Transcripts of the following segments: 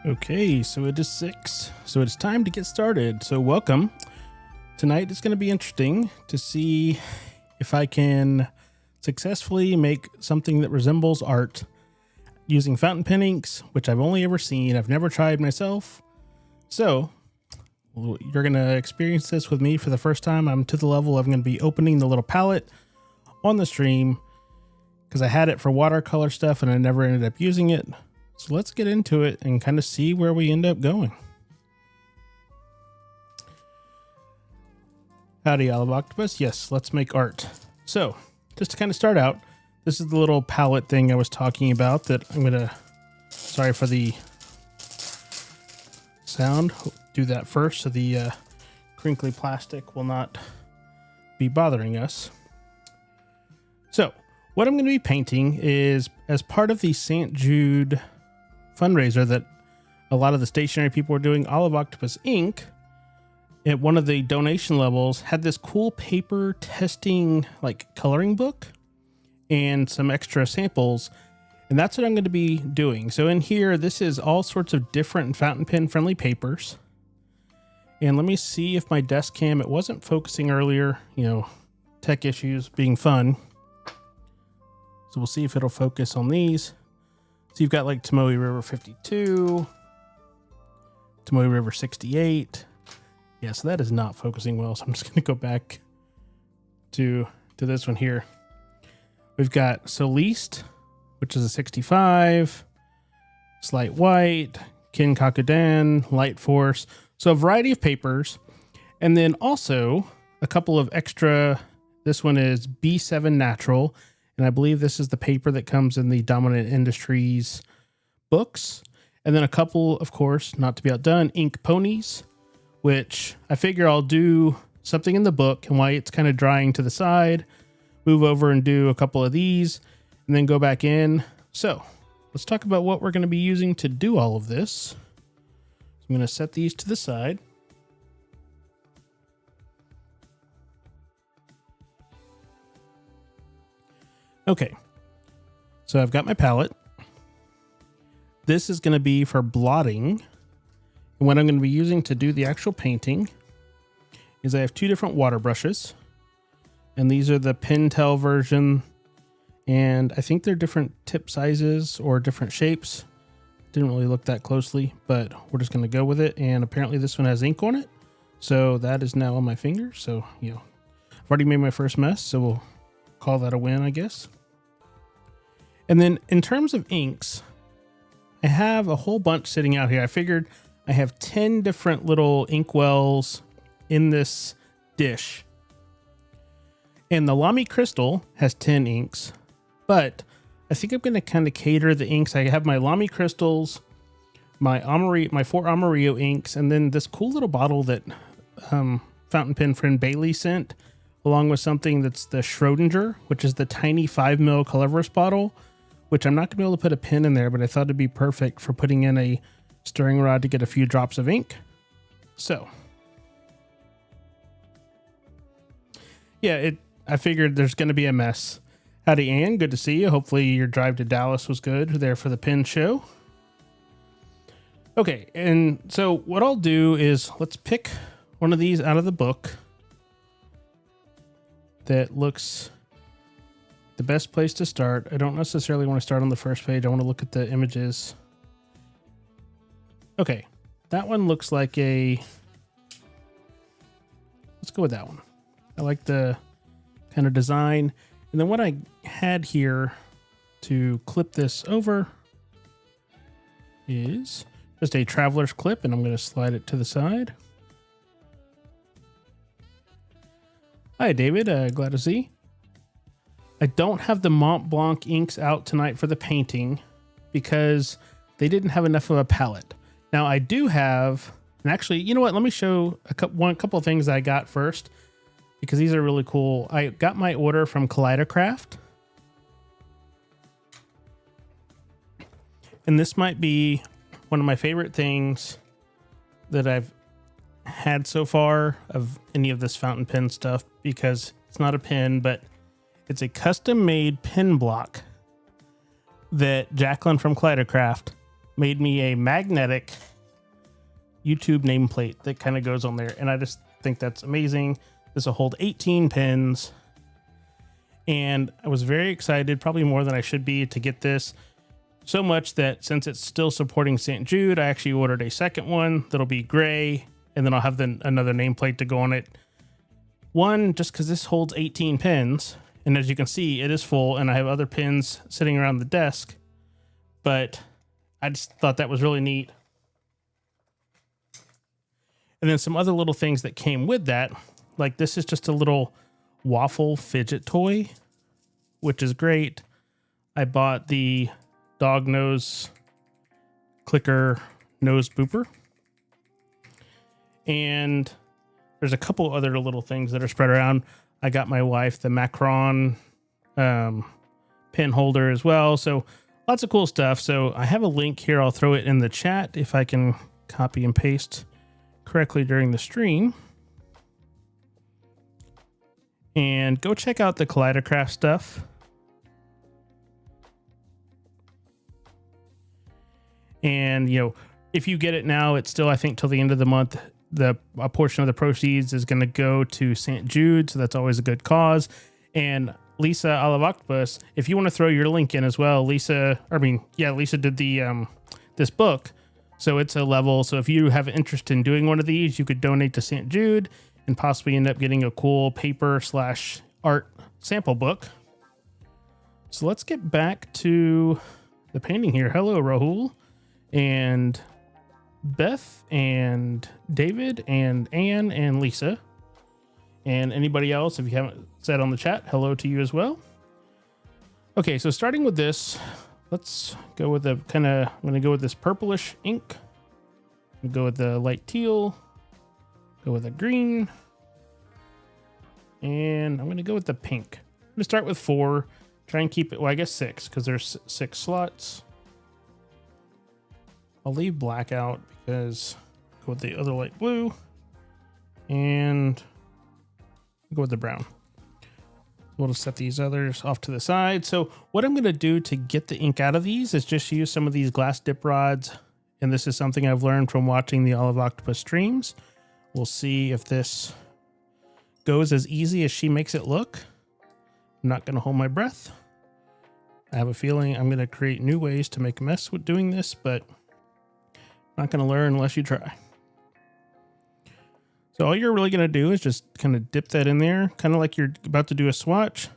Okay, so it is 6. So it's time to get started. So welcome. Tonight is going to be interesting to see if I can successfully make something that resembles art using fountain pen inks, which I've only ever seen. I've never tried myself. So you're going to experience this with me for the first time. I'm to the level I'm going to be opening the little palette on the stream because I had it for watercolor stuff and I never ended up using it. So let's get into it and kind of see where we end up going. Howdy, Olive Octopus. Yes, let's make art. So just to kind of start out, this is the little palette thing I was talking about that I'm going to, sorry for the sound, do that first so the crinkly plastic will not be bothering us. So what I'm going to be painting is, as part of the St. Jude fundraiser that a lot of the stationery people were doing, Olive Octopus Ink at one of the donation levels had this cool paper testing like coloring book and some extra samples, and that's what I'm going to be doing. So in here, this is all sorts of different fountain pen friendly papers. And let me see if my desk cam, it wasn't focusing earlier, tech issues being fun. So we'll see if it'll focus on these. So you've got like Tomoe River 52, Tomoe River 68. Yeah, so that is not focusing well. So I'm just going to go back to this one here. We've got Soleast, which is a 65, Slight White, Kin Kakudan, Light Force. So a variety of papers. And then also a couple of extra, this one is B7 Natural. And I believe this is the paper that comes in the Dominant Industries books. And then a couple, of course, not to be outdone, ink ponies, which I figure I'll do something in the book and while it's kind of drying to the side, move over and do a couple of these and then go back in. So let's talk about what we're going to be using to do all of this. So I'm going to set these to the side. Okay, so I've got my palette. This is going to be for blotting. And what I'm going to be using to do the actual painting is I have two different water brushes. And these are the Pentel version. And I think they're different tip sizes or different shapes. Didn't really look that closely, but we're just going to go with it. And apparently this one has ink on it. So that is now on my finger. So, I've already made my first mess. So we'll call that a win, I guess. And then in terms of inks, I have a whole bunch sitting out here. I figured I have 10 different little ink wells in this dish. And the Lamy Crystal has 10 inks, but I think I'm going to kind of cater the inks. I have my Lamy Crystals, my four Amarillo inks, and then this cool little bottle that fountain pen friend Bailey sent, along with something that's the Schrodinger, which is the tiny 5 ml colorless bottle, which I'm not going to be able to put a pen in there, but I thought it'd be perfect for putting in a stirring rod to get a few drops of ink. So, yeah, I figured there's going to be a mess. Howdy, Ann. Good to see you. Hopefully your drive to Dallas was good there for the pen show. Okay, and so what I'll do is let's pick one of these out of the book that looks the best place to start. I don't necessarily want to start on the first page. I want to look at the images. Okay, that one looks like let's go with that one. I like the kind of design. And then what I had here to clip this over is just a traveler's clip, and I'm going to slide it to the side. Hi, David. Glad to see. I don't have the Mont Blanc inks out tonight for the painting because they didn't have enough of a palette. Now I do have, and actually, you know what? Let me show a couple of things I got first because these are really cool. I got my order from Kaleidocraft. And this might be one of my favorite things that I've had so far of any of this fountain pen stuff because it's not a pen, but it's a custom made pen block that Jacqueline from Kaleidocraft made me a magnetic YouTube nameplate that kind of goes on there. And I just think that's amazing. This will hold 18 pins. And I was very excited, probably more than I should be, to get this. So much that since it's still supporting St. Jude, I actually ordered a second one that'll be gray. And then I'll have another nameplate to go on it. One, just because this holds 18 pins. And as you can see, it is full. And I have other pins sitting around the desk. But I just thought that was really neat. And then some other little things that came with that. Like this is just a little waffle fidget toy, which is great. I bought the dog nose clicker nose booper. And there's a couple other little things that are spread around. I got my wife the Macron pen holder as well. So lots of cool stuff. So I have a link here. I'll throw it in the chat if I can copy and paste correctly during the stream. And go check out the Kaleidocraft stuff. And, you know, if you get it now, it's still, I think, till the end of the month, a portion of the proceeds is going to go to St. Jude. So that's always a good cause. And Lisa, Olive Octopus, if you want to throw your link in as well, Lisa did the this book. So it's a level. So if you have interest in doing one of these, you could donate to St. Jude and possibly end up getting a cool paper/art sample book. So let's get back to the painting here. Hello, Rahul and Beth and David and Anne and Lisa and anybody else. If you haven't said on the chat, hello to you as well. Okay, so starting with this, let's go with I'm going to go with this purplish ink. We'll go with the light teal. Go with the green. And I'm going to go with the pink. I'm going to start with 4. Try and keep it, well, I guess 6, because there's 6 slots. I'll leave black out because go with the other light blue. And go with the brown. We'll just set these others off to the side. So what I'm going to do to get the ink out of these is just use some of these glass dip rods. And this is something I've learned from watching the Olive Octopus streams. We'll see if this goes as easy as she makes it look. I'm not going to hold my breath. I have a feeling I'm going to create new ways to make a mess with doing this, but I'm not going to learn unless you try. So all you're really going to do is just kind of dip that in there, kind of like you're about to do a swatch.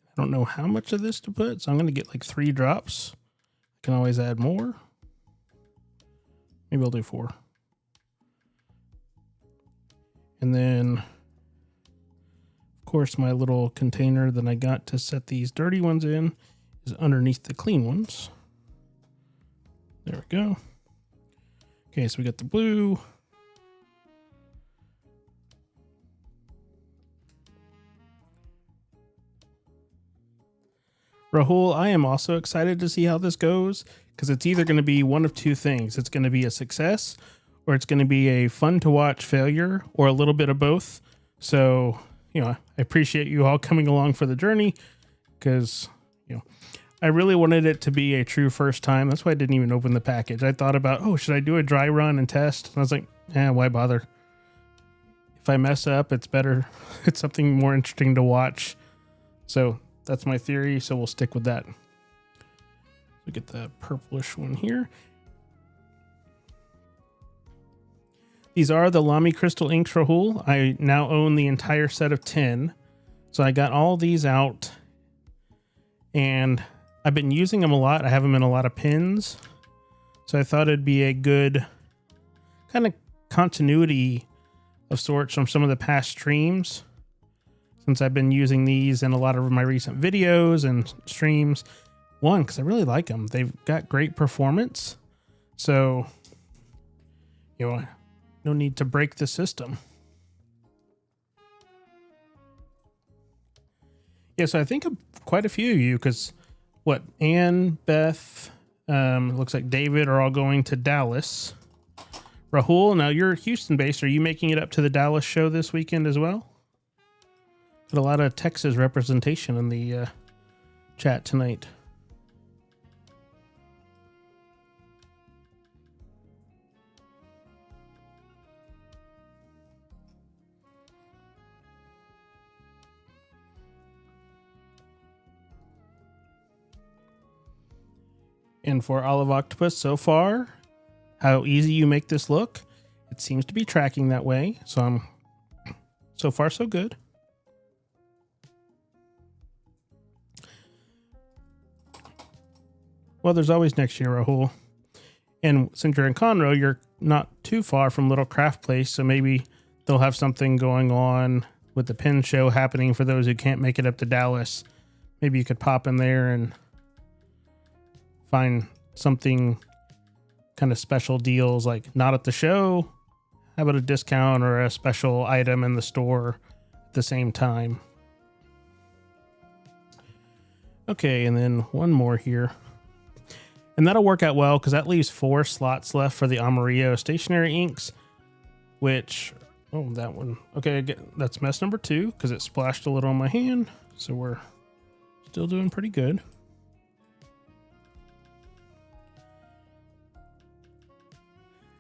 I don't know how much of this to put, so I'm going to get like 3 drops. I can always add more. Maybe I'll do 4. And then, of course, my little container that I got to set these dirty ones in is underneath the clean ones. There we go. Okay, so we got the blue. Rahul, I am also excited to see how this goes because it's either going to be one of two things. It's going to be a success or it's going to be a fun to watch failure or a little bit of both. So, you know, I appreciate you all coming along for the journey because, you know, I really wanted it to be a true first time. That's why I didn't even open the package. I thought about, oh, should I do a dry run and test? And I was like, why bother? If I mess up, it's better. It's something more interesting to watch. So that's my theory. So we'll stick with that. We get the purplish one here. These are the Lamy Crystal inks, Rahul. I now own the entire set of 10. So I got all these out and I've been using them a lot. I have them in a lot of pins. So I thought it'd be a good kind of continuity of sorts from some of the past streams. Since I've been using these in a lot of my recent videos and streams. One, because I really like them. They've got great performance. So, you know, no need to break the system. Yeah, so I think of quite a few of you because what, Anne, Beth, looks like David are all going to Dallas. Rahul, now you're Houston based. Are you making it up to the Dallas show this weekend as well? Got a lot of Texas representation in the chat tonight. And for Olive Octopus so far, how easy you make this look, it seems to be tracking that way. So so far so good. Well, there's always next year, Rahul. And since you're in Conroe, you're not too far from Little Craft Place, so maybe they'll have something going on with the pen show happening for those who can't make it up to Dallas. Maybe you could pop in there and find something kind of special deals, like not at the show, how about a discount or a special item in the store at the same time. Okay, and then one more here. And that'll work out well because that leaves 4 slots left for the Amarillo stationery inks, which, oh, that one. Okay, that's mess number 2 because it splashed a little on my hand. So we're still doing pretty good.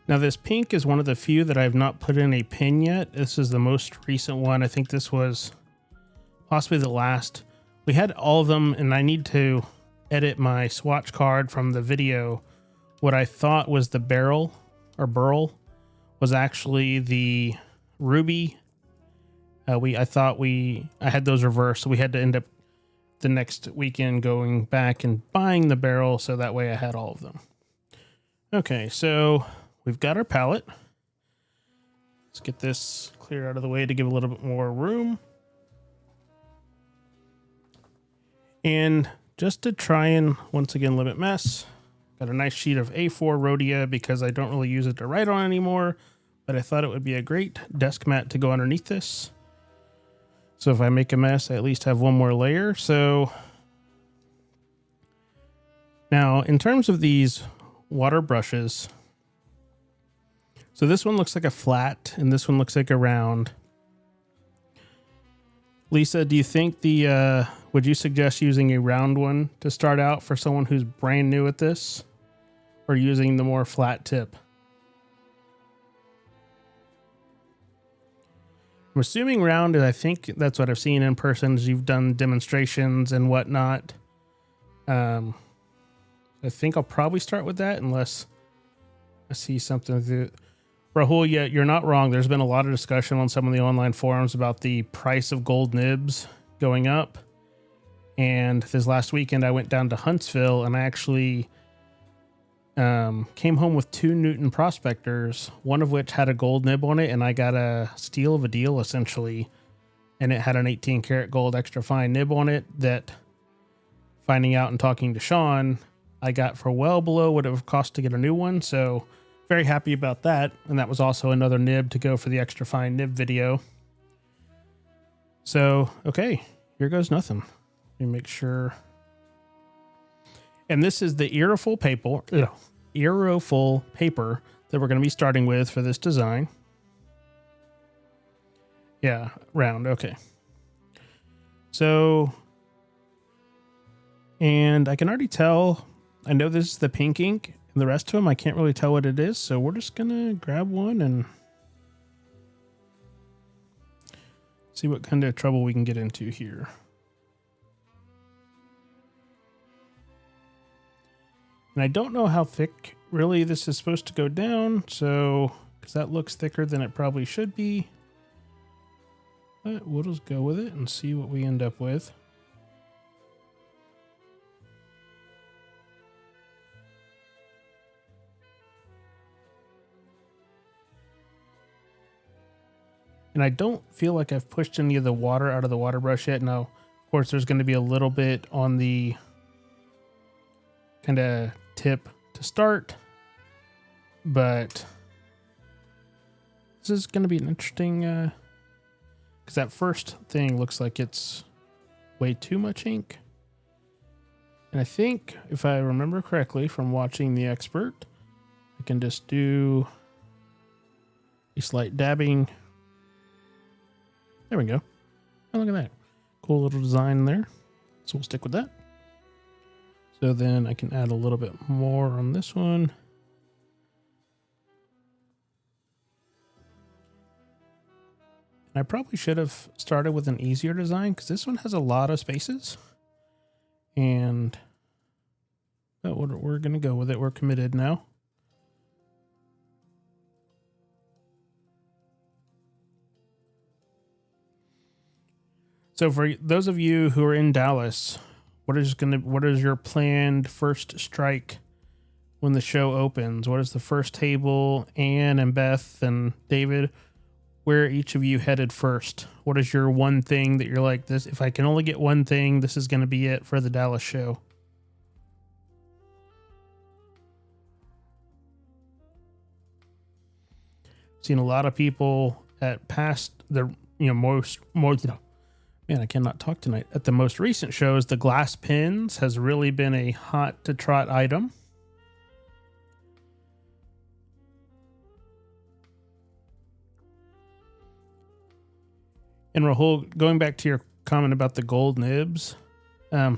Now this pink is one of the few that I've not put in a pin yet. This is the most recent one. I think this was possibly the last. We had all of them, and I need to edit my swatch card from the video. What I thought was the barrel or burl was actually the ruby. I had those reversed, so we had to end up the next weekend going back and buying the barrel, so that way I had all of them. Okay, so we've got our palette. Let's get this clear out of the way to give a little bit more room. And just to try and, once again, limit mess, got a nice sheet of A4 Rhodia because I don't really use it to write on anymore, but I thought it would be a great desk mat to go underneath this. So if I make a mess, I at least have one more layer. So now in terms of these water brushes, so this one looks like a flat and this one looks like a round. Lisa, do you think would you suggest using a round one to start out for someone who's brand new at this, or using the more flat tip? I'm assuming round, and I think that's what I've seen in person as you've done demonstrations and whatnot. I think I'll probably start with that unless I see something that... Rahul, yeah, you're not wrong. There's been a lot of discussion on some of the online forums about the price of gold nibs going up. And this last weekend, I went down to Huntsville and I actually came home with 2 Newton Prospectors, one of which had a gold nib on it, and I got a steal of a deal, essentially. And it had an 18 karat gold extra fine nib on it that, finding out and talking to Sean, I got for well below what it would cost to get a new one. So very happy about that. And that was also another nib to go for the extra fine nib video. So, okay, here goes nothing. Let me make sure. And this is the Aeroful paper that we're going to be starting with for this design. Yeah, round. Okay. So, and I can already tell, I know this is the pink ink, and the rest of them, I can't really tell what it is. So we're just going to grab one and see what kind of trouble we can get into here. And I don't know how thick really this is supposed to go down, so because that looks thicker than it probably should be. But we'll just go with it and see what we end up with. And I don't feel like I've pushed any of the water out of the water brush yet. Now, of course, there's going to be a little bit on the kind of tip to start, but this is going to be an interesting, because that first thing looks like it's way too much ink. And I think, if I remember correctly from watching the expert, I can just do a slight dabbing. There we go. Oh, look at that. Cool little design there. So we'll stick with that. So then I can add a little bit more on this one. I probably should have started with an easier design because this one has a lot of spaces. And But we're going to go with it. We're committed now. So for those of you who are in Dallas, what is your planned first strike when the show opens? What is the first table? Ann and Beth and David, where are each of you headed first? What is your one thing that you're like, this? If I can only get one thing, this is going to be it for the Dallas show. Seen a lot of people at past the man, I cannot talk tonight. At the most recent shows, the glass pins has really been a hot to trot item. And Rahul, going back to your comment about the gold nibs,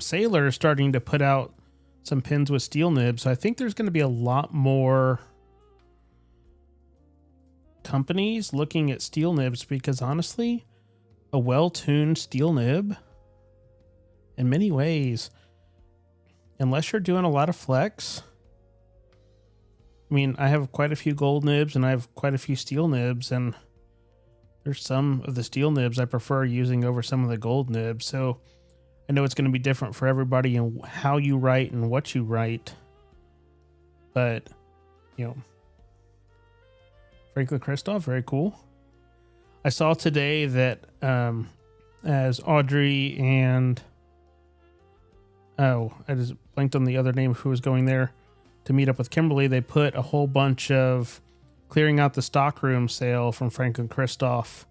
Sailor is starting to put out some pins with steel nibs. So I think there's going to be a lot more companies looking at steel nibs because honestly, a well-tuned steel nib, in many ways, unless you're doing a lot of flex. I mean, I have quite a few gold nibs and I have quite a few steel nibs, and there's some of the steel nibs I prefer using over some of the gold nibs. So I know it's going to be different for everybody and how you write and what you write. But, Franklin Christoph, very cool. I saw today that as Audrey and I just blanked on the other name of who was going there to meet up with Kimberly, they put a whole bunch of clearing out the stockroom sale from Franklin Christoph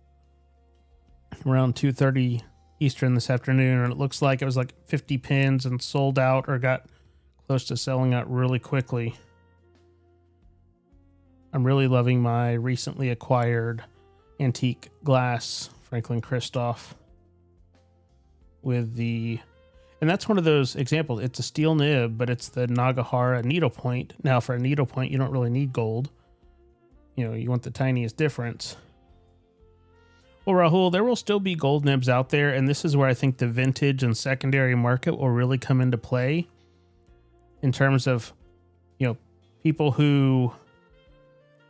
around 2:30 Eastern this afternoon, and it looks like it was like 50 pins and sold out or got close to selling out really quickly. I'm really loving my recently acquired antique glass Franklin Christoph and that's one of those examples. It's a steel nib, but it's the Nagahara needlepoint. Now for a needlepoint, you don't really need gold. You want the tiniest difference. Well, Rahul, there will still be gold nibs out there, and this is where I think the vintage and secondary market will really come into play in terms of, people who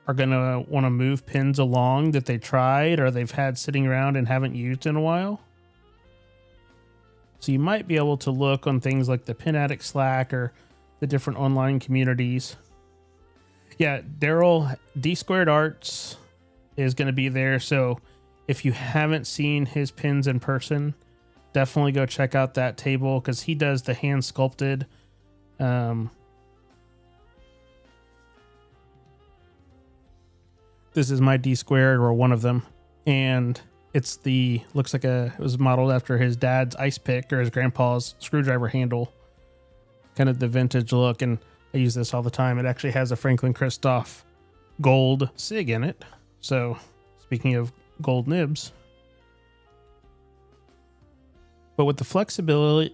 are going to want to move pins along that they tried or they've had sitting around and haven't used in a while. So you might be able to look on things like the Pin Addict Slack or the different online communities. Yeah, Daryl D Squared Arts is going to be there. So if you haven't seen his pins in person, definitely go check out that table because he does the hand sculpted. This is my D Squared, or one of them, and looks like it was modeled after his dad's ice pick or his grandpa's screwdriver handle, kind of the vintage look. And I use this all the time. It actually has a Franklin Christoph gold SIG in it. So speaking of gold nibs, but with the flexibility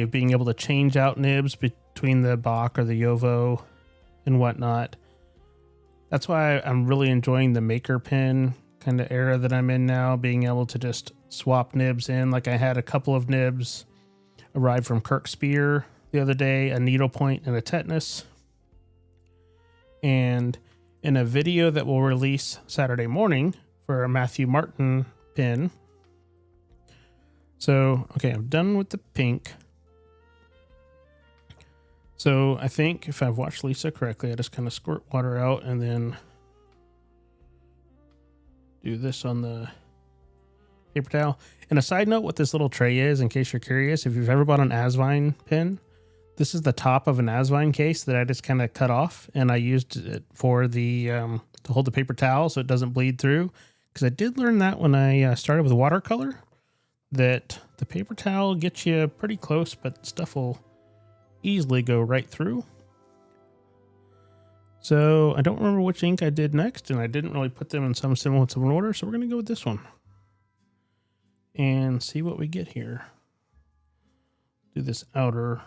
of being able to change out nibs between the Bach or the Yovo and whatnot, that's why I'm really enjoying the maker pin kind of era that I'm in now, being able to just swap nibs in. Like I had a couple of nibs arrive from Kirk Spear the other day, a needlepoint and a tetanus. And in a video that we'll release Saturday morning for a Matthew Martin pin. So, okay, I'm done with the pink. So I think if I've watched Lisa correctly, I just kind of squirt water out and then do this on the paper towel. And a side note, what this little tray is, in case you're curious, if you've ever bought an Asvine pin, this is the top of an Asvine case that I just kind of cut off, and I used it for the to hold the paper towel so it doesn't bleed through. Because I did learn that when I started with watercolor, that the paper towel gets you pretty close, but stuff will easily go right through. So I don't remember which ink I did next, and I didn't really put them in some semblance of an order, so we're going to go with this one and see what we get here. Do this outer.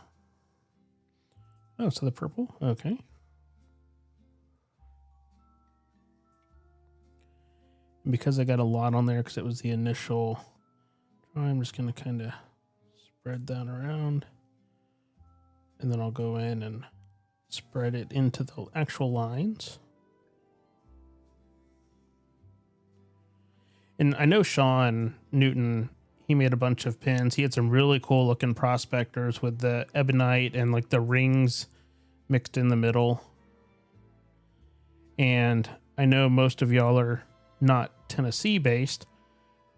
Oh, so the purple. Okay. And because I got a lot on there because it was the initial try, I'm just going to kind of spread that around. And then I'll go in and spread it into the actual lines. And I know Sean Newton, he made a bunch of pins. He had some really cool looking prospectors with the ebonite and like the rings mixed in the middle. And I know most of y'all are not Tennessee based,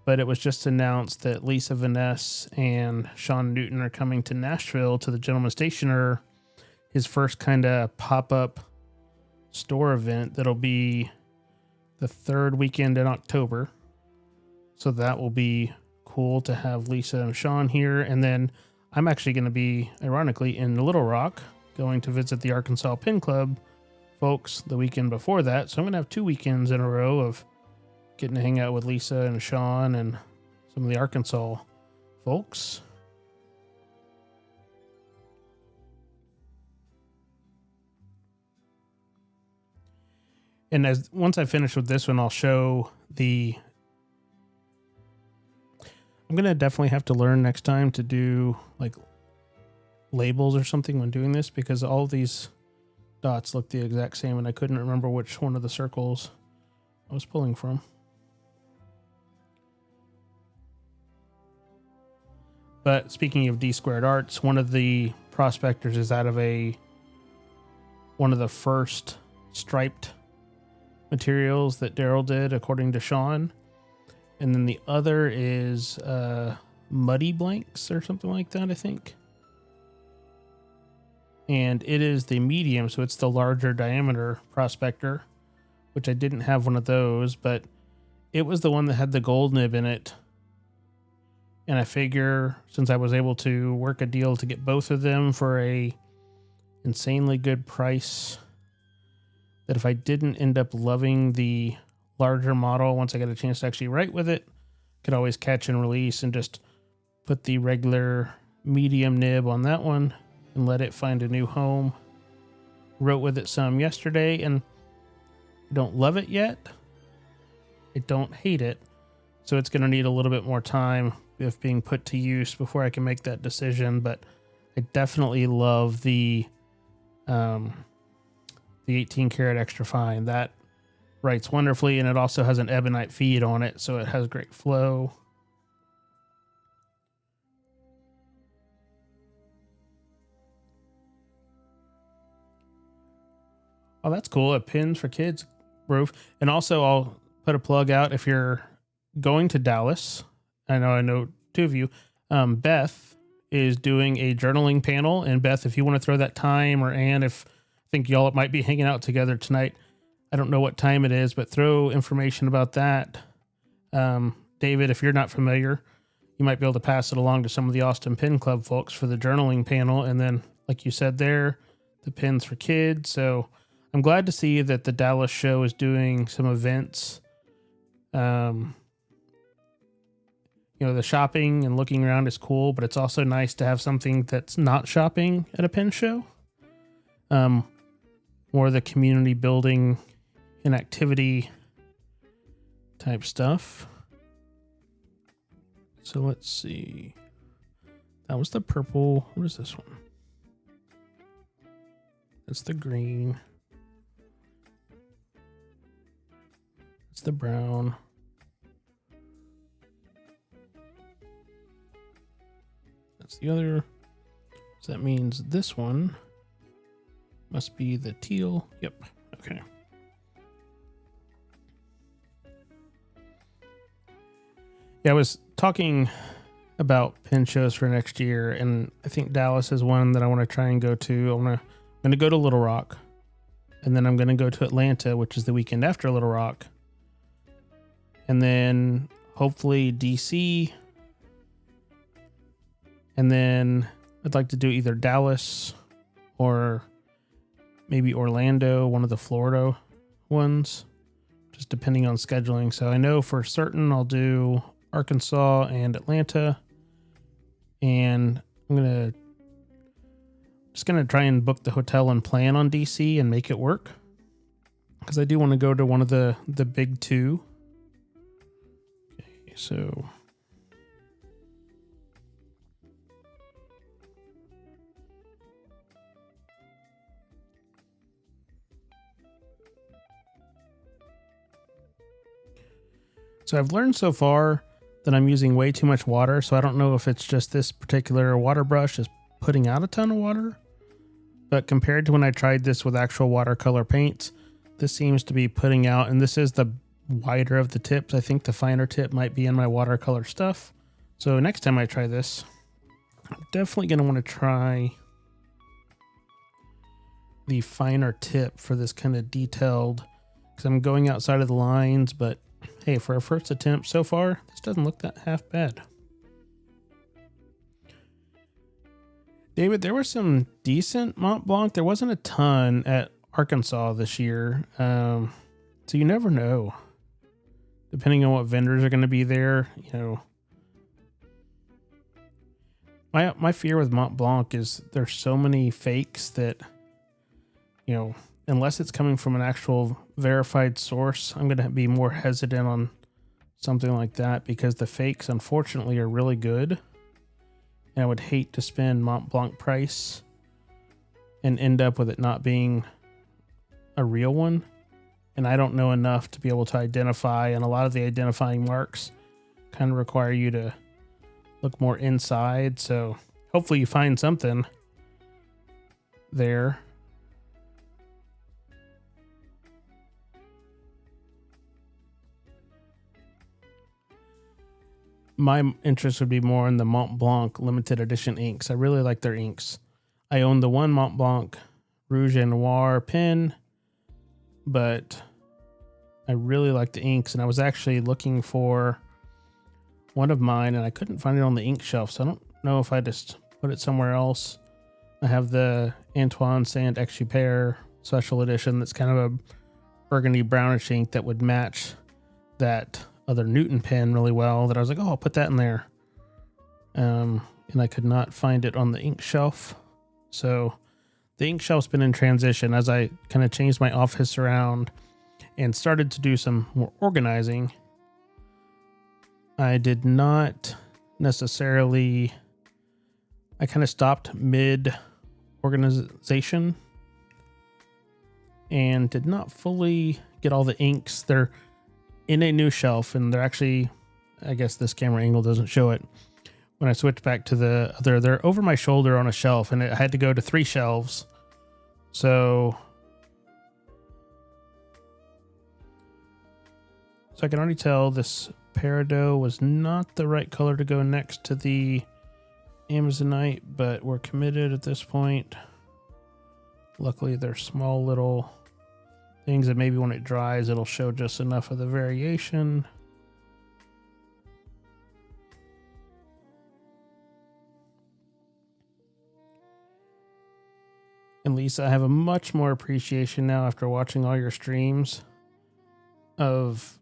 but it was just announced that Lisa Vaness and Sean Newton are coming to Nashville to the Gentleman Stationer, his first kind of pop-up store event that'll be the third weekend in October. So that will be cool to have Lisa and Sean here. And then I'm actually going to be, ironically, in Little Rock, going to visit the Arkansas Pin Club folks the weekend before that. So I'm going to have 2 weekends in a row of getting to hang out with Lisa and Sean and some of the Arkansas folks. And once I finish with this one, I'll show the... I'm going to definitely have to learn next time to do like labels or something when doing this, because all of these dots look the exact same and I couldn't remember which one of the circles I was pulling from. But speaking of D Squared Arts, one of the prospectors is out of one of the first striped materials that Daryl did, according to Sean. And then the other is Muddy Blanks or something like that, I think. And it is the medium, so it's the larger diameter prospector, which I didn't have one of those, but it was the one that had the gold nib in it. And I figure since I was able to work a deal to get both of them for a insanely good price, that if I didn't end up loving the larger model, once I get a chance to actually write with it, could always catch and release and just put the regular medium nib on that one and let it find a new home. Wrote with it some yesterday and I don't love it yet. I don't hate it. So it's going to need a little bit more time of being put to use before I can make that decision. But I definitely love the 18 karat extra fine. That writes wonderfully, and it also has an ebonite feed on it, so it has great flow. Oh, that's cool. A Pins for Kids roof. And also I'll put a plug out if you're going to Dallas. I know 2 of you. Beth is doing a journaling panel, and Beth, if you want to throw that time, or Ann, if I think y'all might be hanging out together tonight, I don't know what time it is, but throw information about that. David, if you're not familiar, you might be able to pass it along to some of the Austin Pin Club folks for the journaling panel. And then, like you said there, the Pins for Kids. So I'm glad to see that the Dallas show is doing some events. The shopping and looking around is cool, but it's also nice to have something that's not shopping at a pin show. More the community building and activity type stuff. So let's see. That was the purple. What is this one? That's the green. That's the brown. That's the other. So that means this one must be the teal. Yep. Okay. Yeah, I was talking about pin shows for next year, and I think Dallas is one that I want to try and go to. I'm going to go to Little Rock, and then I'm going to go to Atlanta, which is the weekend after Little Rock, and then hopefully DC, and then I'd like to do either Dallas or maybe Orlando, one of the Florida ones, just depending on scheduling. So I know for certain I'll do Arkansas and Atlanta, and I'm just gonna try and book the hotel and plan on DC and make it work, because I do want to go to one of the big two. Okay, so So I've learned so far that I'm using way too much water, so I don't know if it's just this particular water brush is putting out a ton of water, but compared to when I tried this with actual watercolor paints, this seems to be putting out, and this is the wider of the tips. I think the finer tip might be in my watercolor stuff. So next time I try this, I'm definitely going to want to try the finer tip for this kind of detailed, because I'm going outside of the lines, but hey, for our first attempt so far, this doesn't look that half bad. David, there was some decent Mont Blanc. There wasn't a ton at Arkansas this year. So you never know. Depending on what vendors are going to be there, you know. My fear with Mont Blanc is there's so many fakes that, you know, unless it's coming from an actual verified source, I'm going to be more hesitant on something like that, because the fakes, unfortunately, are really good. And I would hate to spend Mont Blanc price and end up with it not being a real one. And I don't know enough to be able to identify, and a lot of the identifying marks kind of require you to look more inside. So hopefully you find something there. My interest would be more in the Mont Blanc limited edition inks. I really like their inks. I own the one Mont Blanc Rouge et Noir pen, but I really like the inks, and I was actually looking for one of mine, and I couldn't find it on the ink shelf, so I don't know if I just put it somewhere else. I have the Antoine Saint-Exupéry special edition that's kind of a burgundy brownish ink that would match that other Newton pen really well, that I was like, oh, I'll put that in there. And I could not find it on the ink shelf. So the ink shelf's been in transition as I kind of changed my office around and started to do some more organizing. I did not necessarily, I kind of stopped mid organization and did not fully get all the inks. They're in a new shelf, and they're actually, I guess this camera angle doesn't show it. When I switched back to the other, they're over my shoulder on a shelf, and I had to go to 3 shelves. So I can already tell this Peridot was not the right color to go next to the Amazonite, but we're committed at this point. Luckily, they're small little things that maybe when it dries, it'll show just enough of the variation. And Lisa, I have a much more appreciation now after watching all your streams of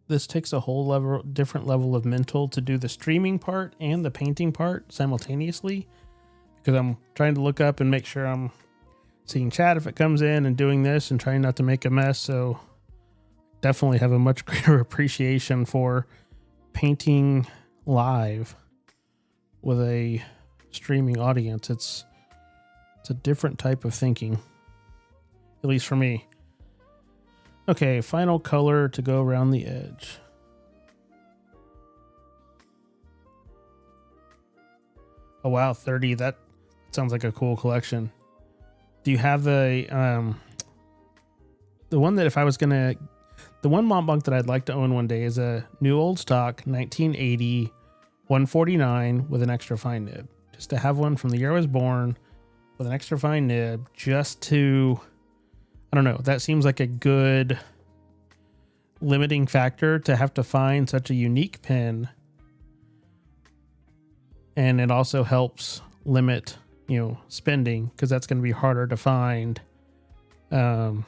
this. Takes a whole different level of mental to do the streaming part and the painting part simultaneously, because I'm trying to look up and make sure I'm seeing chat if it comes in and doing this and trying not to make a mess. So definitely have a much greater appreciation for painting live with a streaming audience. It's a different type of thinking, at least for me. Okay, final color to go around the edge. Oh wow, 30. That sounds like a cool collection. Do you have the one that if I was gonna, the one Mont Blanc that I'd like to own one day is a new old stock 1980 149 with an extra fine nib. Just to have one from the year I was born with an extra fine nib, just to, I don't know, that seems like a good limiting factor to have to find such a unique pen. And it also helps limit, you know, spending, because that's going to be harder to find. Okay,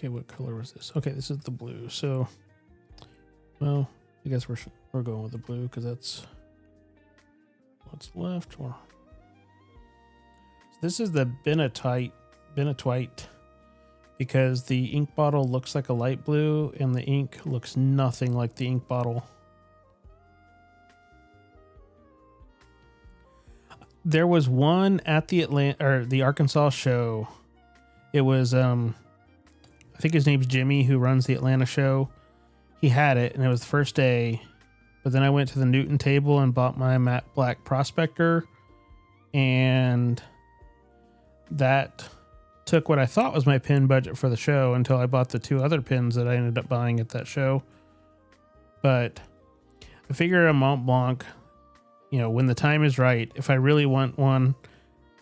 what color was this? Okay, this is the blue. So, well, I guess we're going with the blue because that's what's left. Or so this is the Benetwite, because the ink bottle looks like a light blue and the ink looks nothing like the ink bottle. There was one at the Arkansas show. It was I think his name's Jimmy, who runs the Atlanta show. He had it, and it was the first day. But then I went to the Newton table and bought my matte black prospector, and that took what I thought was my pen budget for the show until I bought the 2 other pens that I ended up buying at that show. But I figure a Mont Blanc, when the time is right, if I really want one,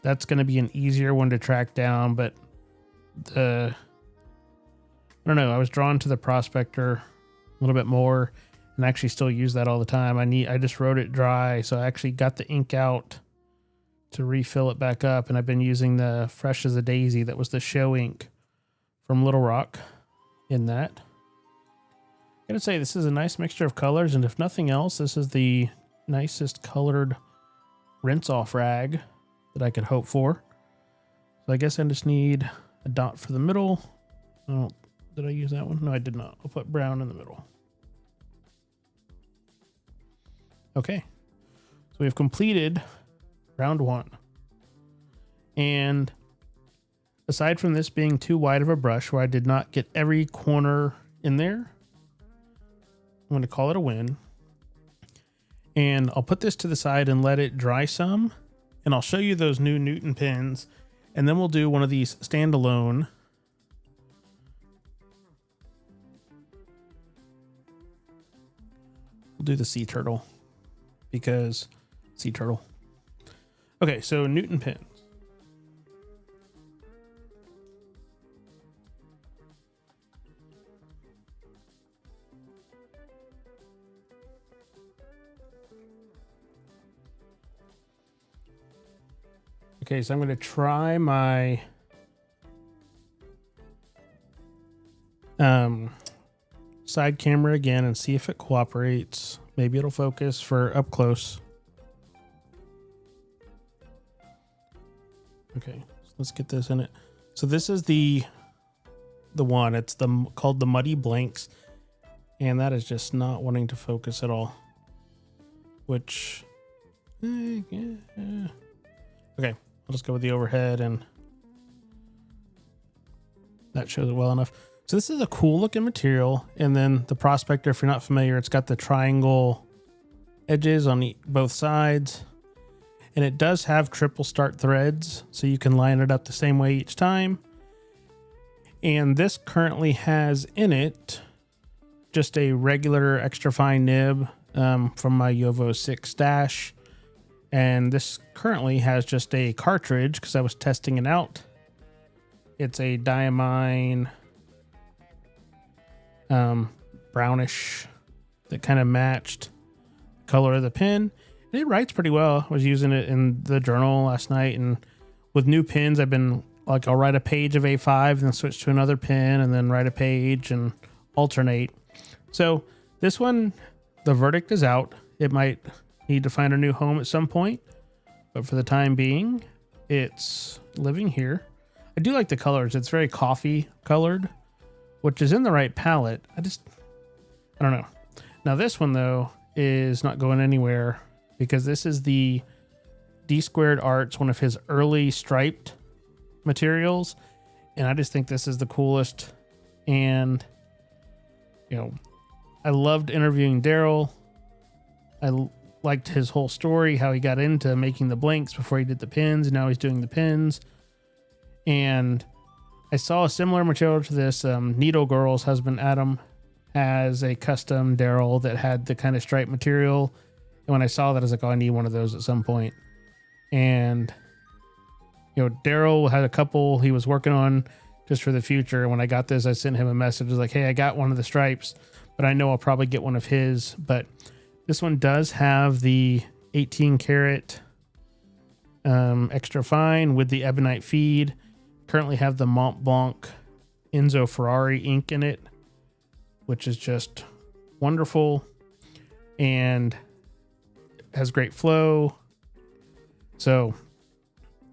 that's going to be an easier one to track down. But I don't know, I was drawn to the prospector a little bit more and actually still use that all the time. I just wrote it dry, so I actually got the ink out to refill it back up, and I've been using the Fresh as a Daisy that was the show ink from Little Rock in that. I'm gonna say this is a nice mixture of colors, and if nothing else, this is the nicest colored rinse off rag that I could hope for. So I guess I just need a dot for the middle. Oh, did I use that one? No, I did not. I'll put brown in the middle. Okay, so we've completed round 1. And aside from this being too wide of a brush where I did not get every corner in there, I'm going to call it a win. And I'll put this to the side and let it dry some. And I'll show you those new Newton pens. And then we'll do one of these standalone. We'll do the sea turtle. Because sea turtle. Okay, so Newton pens. Okay, so I'm going to try my side camera again and see if it cooperates. Maybe it'll focus for up close. Okay, so let's get this in it. So this is the one. It's called the Muddy Blanks, and that is just not wanting to focus at all. Which, okay, I'll just go with the overhead, and that shows it well enough. So this is a cool looking material, and then the prospector, if you're not familiar, it's got the triangle edges on both sides. And it does have triple start threads, so you can line it up the same way each time. And this currently has in it just a regular extra fine nib from my Yovo 6 stash. And this currently has just a cartridge because I was testing it out. It's a diamine brownish that kind of matched the color of the pen. It writes pretty well. I was using it in the journal last night, and with new pens, I've been like, I'll write a page of A5 and then switch to another pen and then write a page and alternate. So this one, the verdict is out. It might need to find a new home at some point, but for the time being, it's living here. I do like the colors. It's very coffee colored, which is in the right palette. I don't know. Now this one though is not going anywhere, because this is the D Squared Arts, one of his early striped materials. And I just think this is the coolest. And, I loved interviewing Daryl. I liked his whole story, how he got into making the blanks before he did the pins. And now he's doing the pins. And I saw a similar material to this. Needle Girl's husband, Adam, has a custom Daryl that had the kind of stripe material. And when I saw that, I was like, oh, I need one of those at some point. And, Daryl had a couple he was working on just for the future. When I got this, I sent him a message. I was like, hey, I got one of the stripes, but I know I'll probably get one of his. But this one does have the 18 karat extra fine with the ebonite feed. Currently have the Mont Blanc Enzo Ferrari ink in it, which is just wonderful and has great flow. So,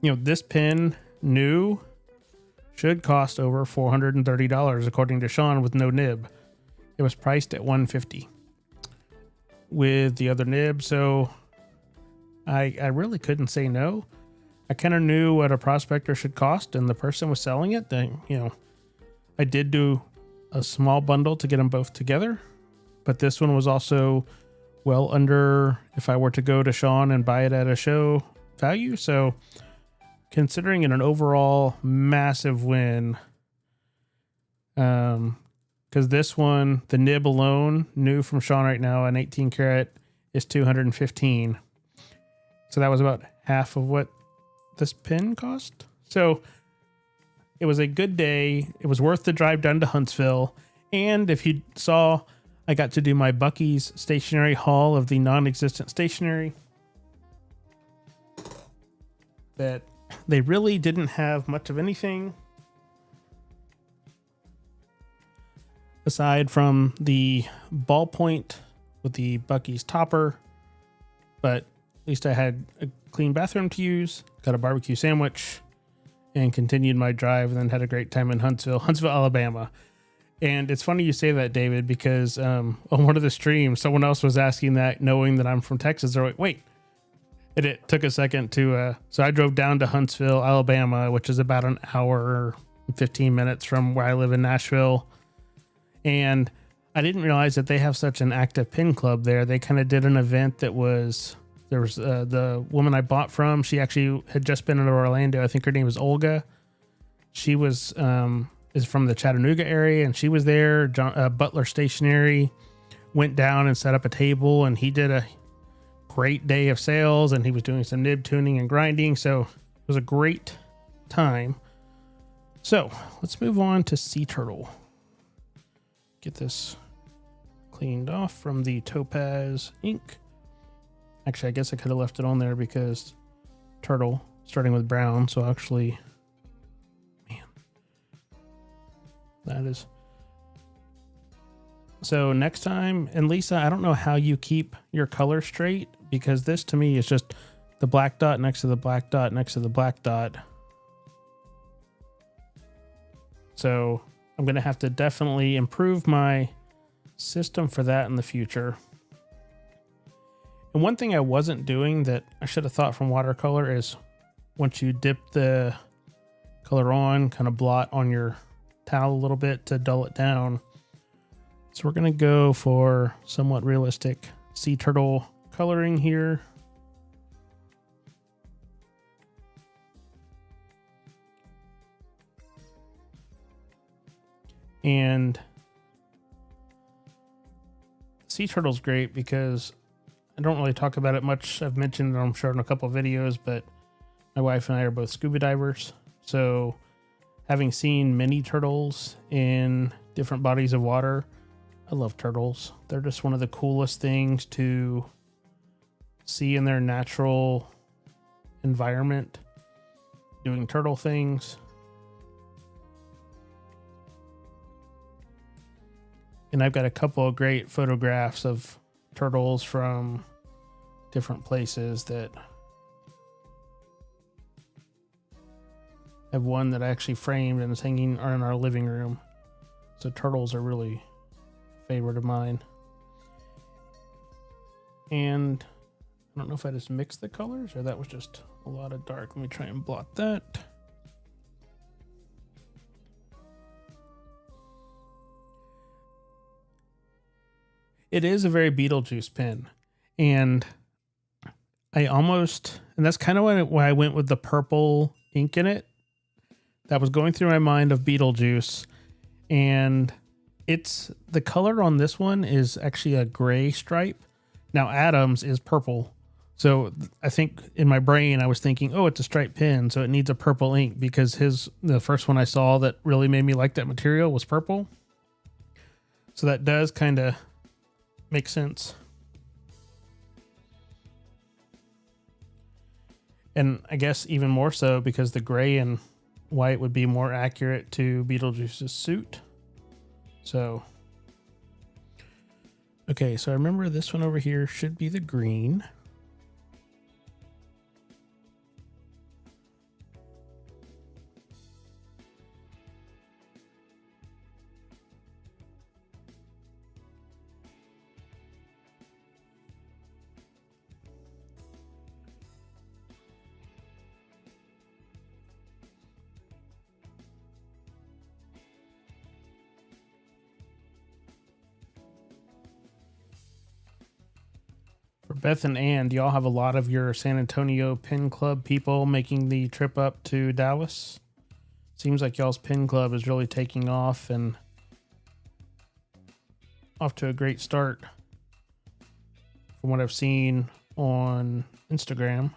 this pen new should cost over $430 according to Sean with no nib. It was priced at $150 with the other nib, so I really couldn't say no. I kind of knew what a prospector should cost, and the person was selling it. Then, I did do a small bundle to get them both together, but this one was also well under if I were to go to Sean and buy it at a show value. So considering it an overall massive win, because this one, the nib alone, new from Sean right now, an 18 karat is $215. So that was about half of what this pin cost. So it was a good day. It was worth the drive down to Huntsville. And if you saw, I got to do my Buc-ee's stationery haul of the non-existent stationery. That they really didn't have much of anything aside from the ballpoint with the Buc-ee's topper. But at least I had a clean bathroom to use, got a barbecue sandwich, and continued my drive, and then had a great time in Huntsville, Alabama. And it's funny you say that, David, because on one of the streams, someone else was asking that, knowing that I'm from Texas. They're like, wait. And it took a second to... so I drove down to Huntsville, Alabama, which is about an hour and 15 minutes from where I live in Nashville. And I didn't realize that they have such an active pin club there. They kind of did an event that was... There was the woman I bought from. She actually had just been in Orlando. I think her name was Olga. She was is from the Chattanooga area, and she was there. John Butler Stationery went down and set up a table, and he did a great day of sales, and he was doing some nib tuning and grinding. So it was a great time. So let's move on to Sea Turtle. Get this cleaned off from the Topaz ink. Actually, I guess I could have left it on there because turtle starting with brown. So actually, man, that is. So next time, and Lisa, I don't know how you keep your color straight, because this to me is just the black dot next to the black dot next to the black dot. So I'm going to have to definitely improve my system for that in the future. And one thing I wasn't doing that I should have thought from watercolor is once you dip the color on, kind of blot on your towel a little bit to dull it down. So we're going to go for somewhat realistic sea turtle coloring here. And sea turtle's great because I don't really talk about it much. I've mentioned it, I'm sure, in a couple of videos, but my wife and I are both scuba divers. So having seen many turtles in different bodies of water, I love turtles. They're just one of the coolest things to see in their natural environment, doing turtle things. And I've got a couple of great photographs of turtles from different places that have one that I actually framed and is hanging in our living room. So turtles are really a favorite of mine. And I don't know if I just mixed the colors or that was just a lot of dark. Let me try and blot that. It is a very Beetlejuice pen, and and that's kind of why I went with the purple ink in it. That was going through my mind of Beetlejuice, and the color on this one is actually a gray stripe. Now Adam's is purple, so I think in my brain I was thinking, oh, it's a striped pen, so it needs a purple ink, because the first one I saw that really made me like that material was purple. So that does kind of makes sense. And I guess even more so because the gray and white would be more accurate to Beetlejuice's suit. So, okay, so I remember this one over here should be the green. For Beth and Ann, do y'all have a lot of your San Antonio Pin Club people making the trip up to Dallas? Seems like y'all's Pin Club is really taking off and off to a great start from what I've seen on Instagram.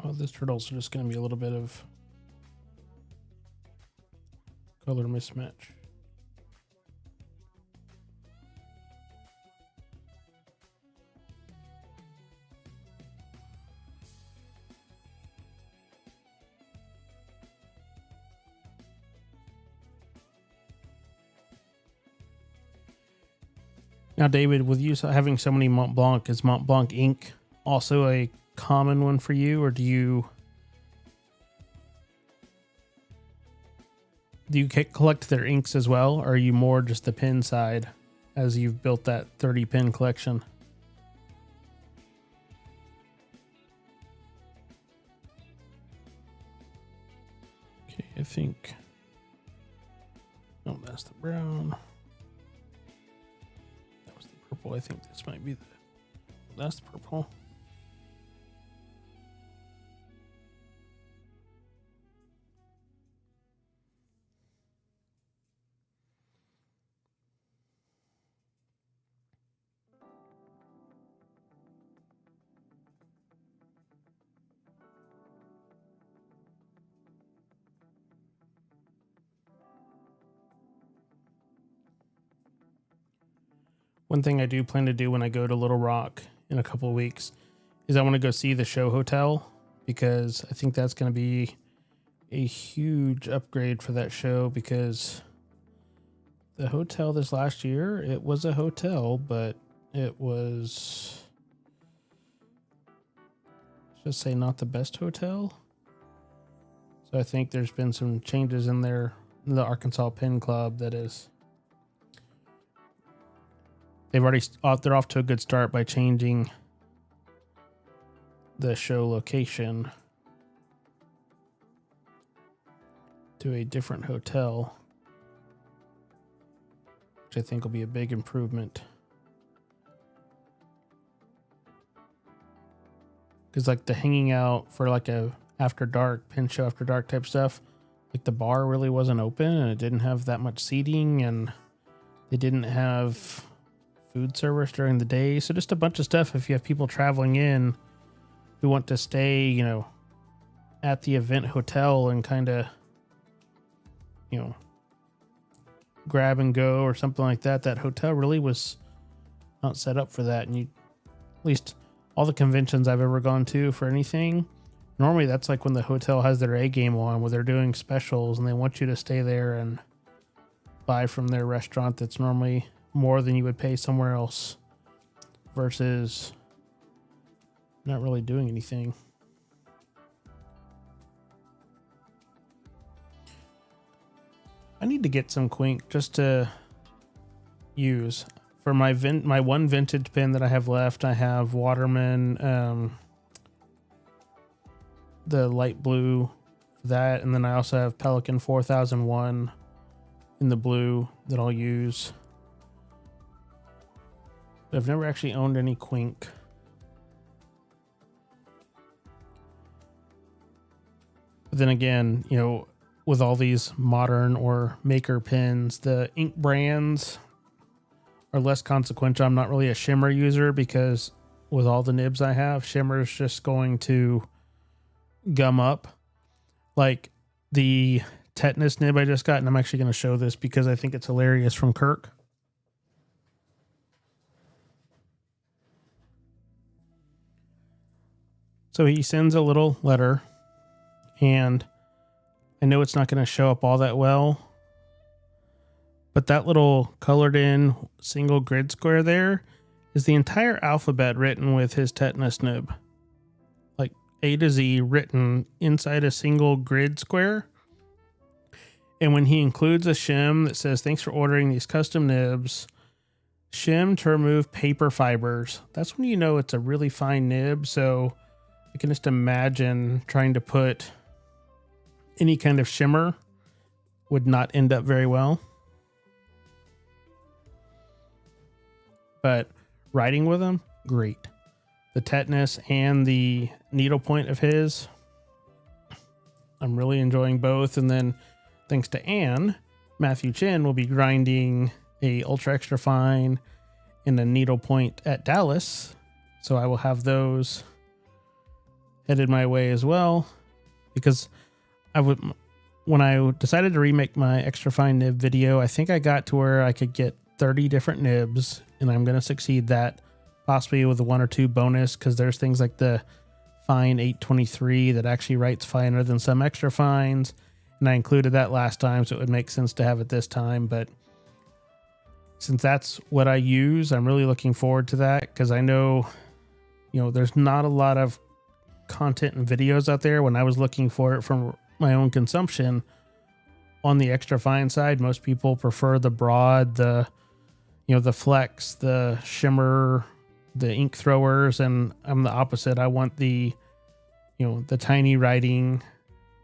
Well, this turtle's just going to be a little bit of color mismatch. Now, David, with you having so many Mont Blanc, is Mont Blanc ink also a common one for you, or do you collect their inks as well, or are you more just the pin side as you've built that 30 pin collection? Okay, I think, oh, that's the brown. That was the purple. I think this might be that's the purple. One thing I do plan to do when I go to Little Rock in a couple of weeks is I want to go see the show hotel, because I think that's going to be a huge upgrade for that show, because the hotel this last year, it was a hotel, but it was, let's just say, not the best hotel. So I think there's been some changes in there in the Arkansas Pin Club that is, they're off to a good start by changing the show location to a different hotel, which I think will be a big improvement. Because like the hanging out for like a after dark, pin show after dark type stuff, like the bar really wasn't open and it didn't have that much seating, and they didn't have food service during the day. So just a bunch of stuff if you have people traveling in who want to stay, you know, at the event hotel and kind of, you know, grab and go or something like that. That hotel really was not set up for that. And you, at least all the conventions I've ever gone to for anything, normally that's like when the hotel has their A game on, where they're doing specials and they want you to stay there and buy from their restaurant that's normally more than you would pay somewhere else, versus not really doing anything. I need to get some Quink just to use for my one vintage pen that I have left. I have Waterman, the light blue for that, and then I also have Pelikan 4001 in the blue that I'll use. I've never actually owned any Quink. But then again, you know, with all these modern or maker pens, the ink brands are less consequential. I'm not really a shimmer user, because with all the nibs I have, shimmer is just going to gum up. Like the tetanus nib I just got, and I'm actually going to show this because I think it's hilarious from Kirk. So he sends a little letter, and I know it's not going to show up all that well, but that little colored in single grid square there is the entire alphabet written with his tetanus nib. Like A to Z written inside a single grid square. And when he includes a shim that says, "Thanks for ordering these custom nibs. Shim to remove paper fibers." That's when you know it's a really fine nib. So I can just imagine trying to put any kind of shimmer would not end up very well. But writing with them, great. The tetanus and the needlepoint of his, I'm really enjoying both. And then thanks to Anne, Matthew Chin will be grinding a ultra extra fine and a needlepoint at Dallas. So I will have those headed my way as well, because when I decided to remake my extra fine nib video, I think I got to where I could get 30 different nibs, and I'm going to succeed that, possibly with a 1 or 2 bonus, because there's things like the fine 823 that actually writes finer than some extra fines, and I included that last time, so it would make sense to have it this time. But since that's what I use, I'm really looking forward to that, because I know, there's not a lot of content and videos out there. When I was looking for it from my own consumption on the extra fine side, most people prefer the broad, the flex, the shimmer, the ink throwers, and I'm the opposite. I want the tiny writing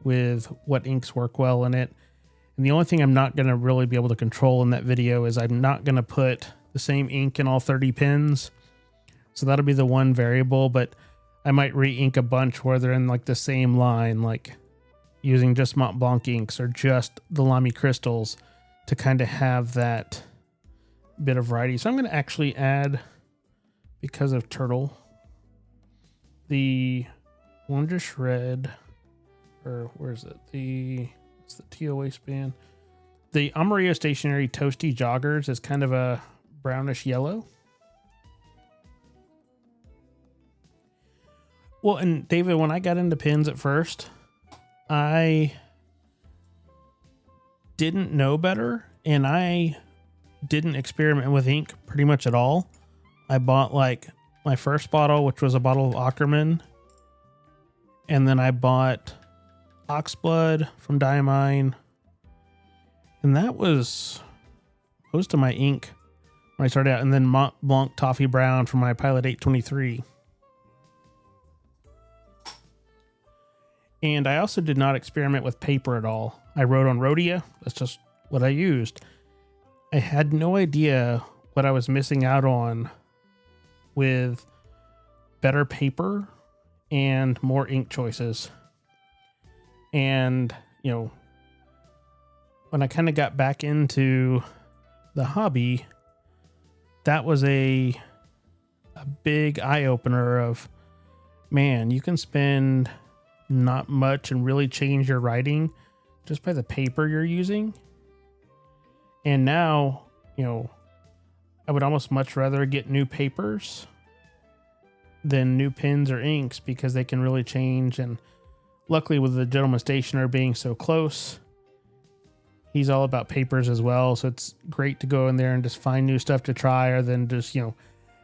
with what inks work well in it. And the only thing I'm not going to really be able to control in that video is I'm not going to put the same ink in all 30 pins. So that'll be the one variable, but I might re-ink a bunch where they're in like the same line, like using just Mont Blanc inks or just the Lamy crystals to kind of have that bit of variety. So I'm going to actually add, because of Turtle, the Wondrous Red, or where is it? It's the teal waistband. The Amarillo Stationery Toasty Joggers is kind of a brownish yellow. Well, and David, when I got into pins at first, I didn't know better, and I didn't experiment with ink pretty much at all. I bought like my first bottle, which was a bottle of Ackerman, and then I bought Oxblood from Diamine, and that was most of my ink when I started out, and then Mont Blanc Toffee Brown from my Pilot 823. And I also did not experiment with paper at all. I wrote on Rhodia. That's just what I used. I had no idea what I was missing out on with better paper and more ink choices. And, when I kind of got back into the hobby, that was a big eye-opener of, man, you can spend not much and really change your writing just by the paper you're using. And now, I would almost much rather get new papers than new pens or inks, because they can really change. And luckily, with the Gentleman Stationer being so close, he's all about papers as well. So it's great to go in there and just find new stuff to try, or than just,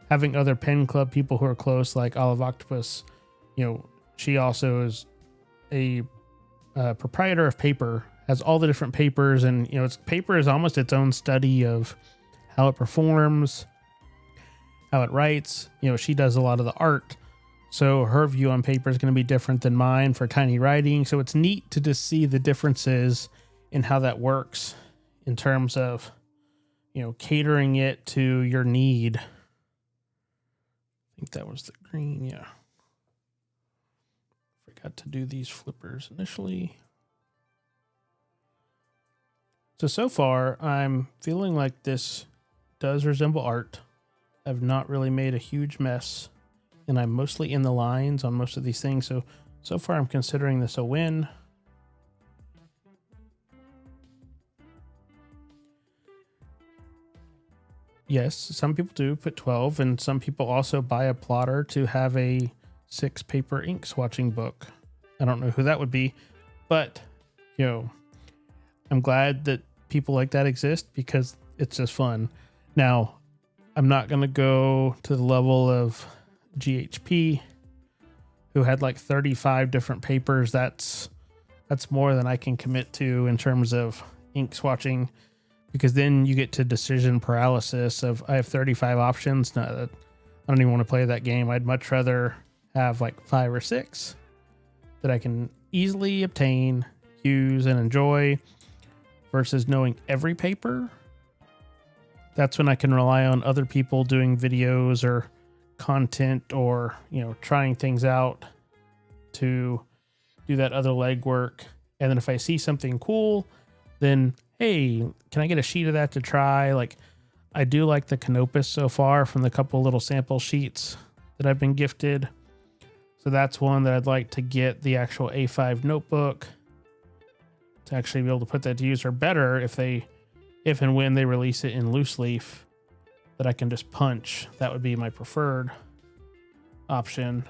having other pen club people who are close, like Olive Octopus. She also is a proprietor of paper, has all the different papers, and paper is almost its own study of how it performs, how it writes. She does a lot of the art, so her view on paper is going to be different than mine for tiny writing. So it's neat to just see the differences in how that works in terms of catering it to your need. I think that was the green. Yeah, forgot to do these flippers initially. So far, I'm feeling like this does resemble art. I've not really made a huge mess, and I'm mostly in the lines on most of these things. So far I'm considering this a win. yes, some people do put 12, and some people also buy a plotter to have a 6-paper ink swatching book. I don't know who that would be, but I'm glad that people like that exist because it's just fun. Now, I'm not going to go to the level of GHP, who had like 35 different papers. That's more than I can commit to in terms of ink swatching, because then you get to decision paralysis of I have 35 options. No, I don't even want to play that game. I'd much rather have like 5 or 6 that I can easily obtain, use, and enjoy, versus knowing every paper. That's when I can rely on other people doing videos or content, or trying things out to do that other legwork. And then if I see something cool, then hey, can I get a sheet of that to try? Like, I do like the Canopus so far from the couple little sample sheets that I've been gifted. So that's one that I'd like to get the actual A5 notebook to actually be able to put that to use, or better if and when they release it in loose leaf that I can just punch. That would be my preferred option,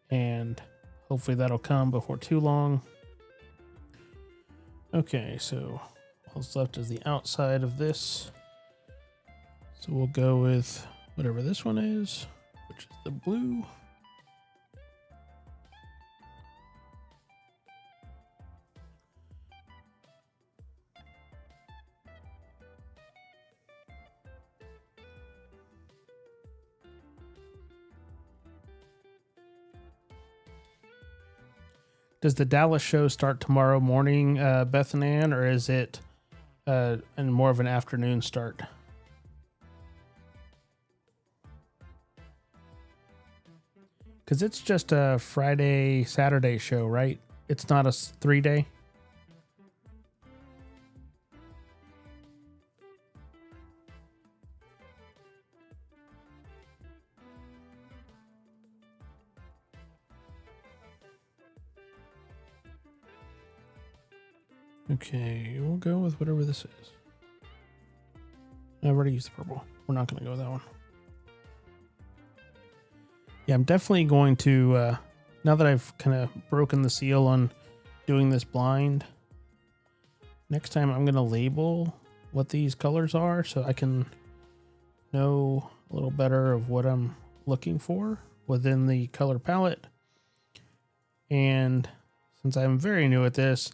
and hopefully that'll come before too long. Okay, so what's left is the outside of this. So we'll go with whatever this one is, which is the blue. Does the Dallas show start tomorrow morning, Beth and Ann, or is it more of an afternoon start? Because it's just a Friday, Saturday show, right? It's not a 3-day? Okay, we'll go with whatever this is. I've already used the purple. We're not going to go with that one. Yeah, I'm definitely going to, now that I've kind of broken the seal on doing this blind, next time I'm going to label what these colors are so I can know a little better of what I'm looking for within the color palette. And since I'm very new at this,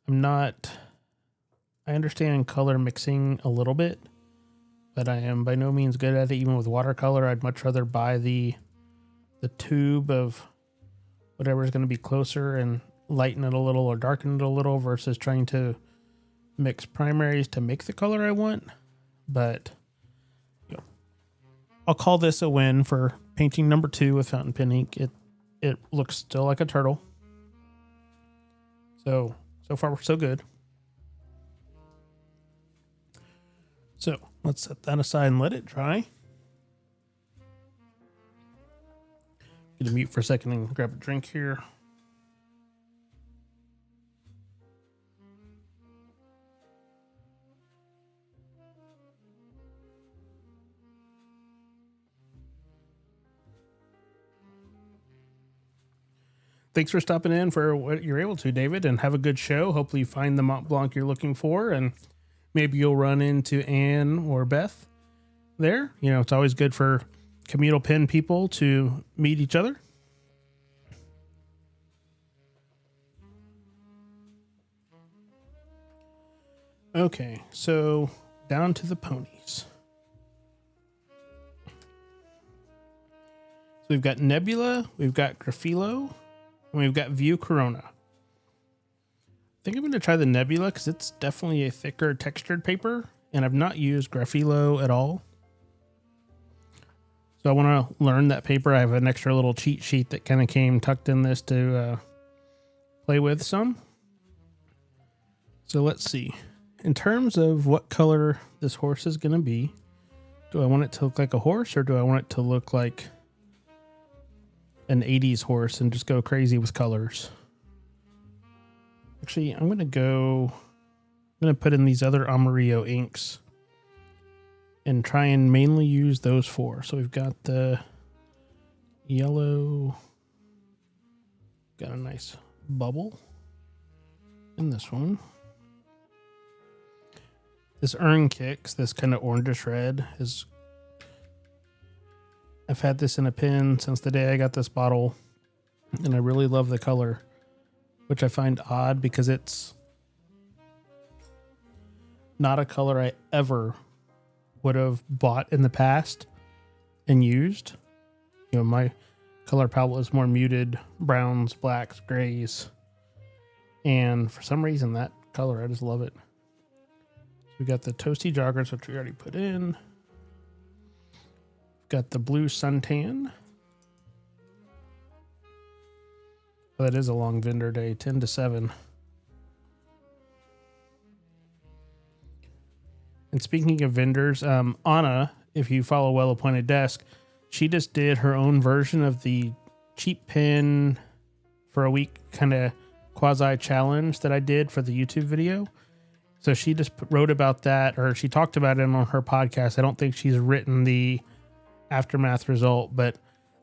I understand color mixing a little bit, but I am by no means good at it. Even with watercolor, I'd much rather buy the tube of whatever is going to be closer and lighten it a little or darken it a little versus trying to mix primaries to make the color I want. But I'll call this a win for painting number 2 with fountain pen ink. It looks still like a turtle. So far, so good. So let's set that aside and let it dry. Get a mute for a second and grab a drink here. Thanks for stopping in for what you're able to, David, and have a good show. Hopefully you find the Mont Blanc you're looking for, and maybe you'll run into Ann or Beth there. It's always good for communal pen people to meet each other. Okay, so down to the ponies. So we've got Nebula, we've got Graffilo, and we've got View Corona. I think I'm going to try the Nebula because it's definitely a thicker textured paper, and I've not used Graffilo at all. So I want to learn that paper. I have an extra little cheat sheet that kind of came tucked in this to play with some. So let's see. In terms of what color this horse is going to be, do I want it to look like a horse or do I want it to look like an 80s horse and just go crazy with colors? Actually, I'm going to put in these other Amarillo inks and try and mainly use those four. So we've got the yellow, got a nice bubble in this one. This Urn Kicks, this kind of orangish red, is, I've had this in a pen since the day I got this bottle, and I really love the color, which I find odd because it's not a color I ever would have bought in the past and used. You know, my color palette is more muted browns, blacks, grays, and for some reason that color, I just love it. We got the Toasty Joggers, which we already put in. Got the blue suntan. Oh, that is a long vendor day, 10 to 7. And speaking of vendors, Anna, if you follow Well Appointed Desk, she just did her own version of the cheap pen for a week kind of quasi challenge that I did for the YouTube video. So she just wrote about that, or she talked about it on her podcast. I don't think she's written the aftermath result, but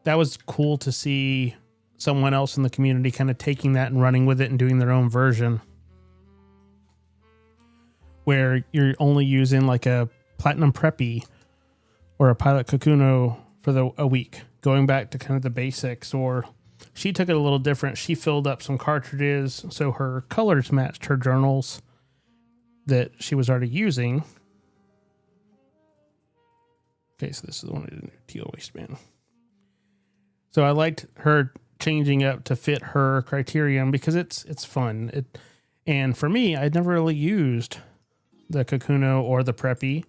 that was cool to see someone else in the community kind of taking that and running with it and doing their own version, where you're only using like a Platinum Preppy or a Pilot Kakuno for a week, going back to kind of the basics. Or she took it a little different. She filled up some cartridges so her colors matched her journals that she was already using. Okay, so this is the one I did, teal waistband. So I liked her changing up to fit her criterion because it's fun. And for me, I'd never really used the Kakuno or the Preppy.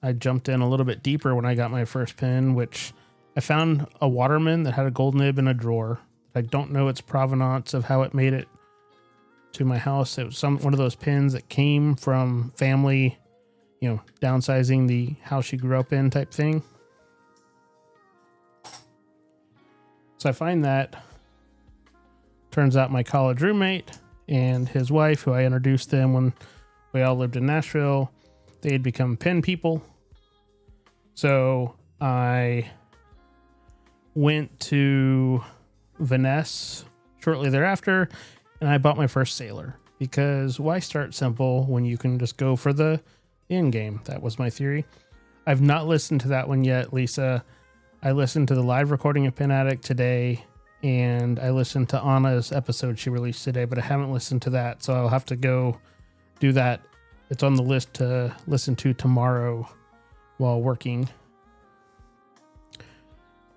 I jumped in a little bit deeper when I got my first pen, which I found a Waterman that had a gold nib in a drawer. I don't know its provenance of how it made it to my house. It was one of those pens that came from family, you know, downsizing the house you grew up in type thing. So I find that, turns out my college roommate and his wife, who I introduced them when we all lived in Nashville, they had become pen people. So I went to Vanessa shortly thereafter, and I bought my first Sailor, because why start simple when you can just go for the end game? That was my theory. I've not listened to that one yet, Lisa. I listened to the live recording of Pen Addict today, and I listened to Anna's episode she released today, but I haven't listened to that, so I'll have to go do that. It's on the list to listen to tomorrow while working.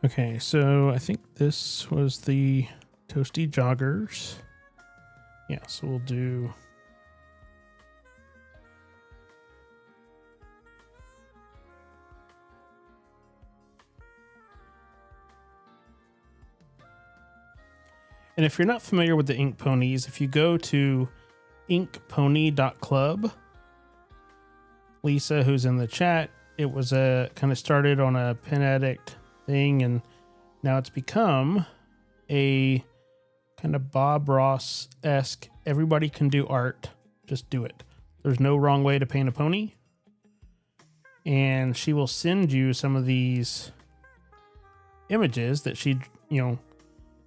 Okay, so I think this was the Toasty Joggers. Yeah, so we'll do... And if you're not familiar with the Ink Ponies, if you go to inkpony.club, Lisa, who's in the chat, it was a kind of started on a Pen Addict thing, and now it's become a kind of Bob Ross-esque, everybody can do art, just do it. There's no wrong way to paint a pony. And she will send you some of these images that she,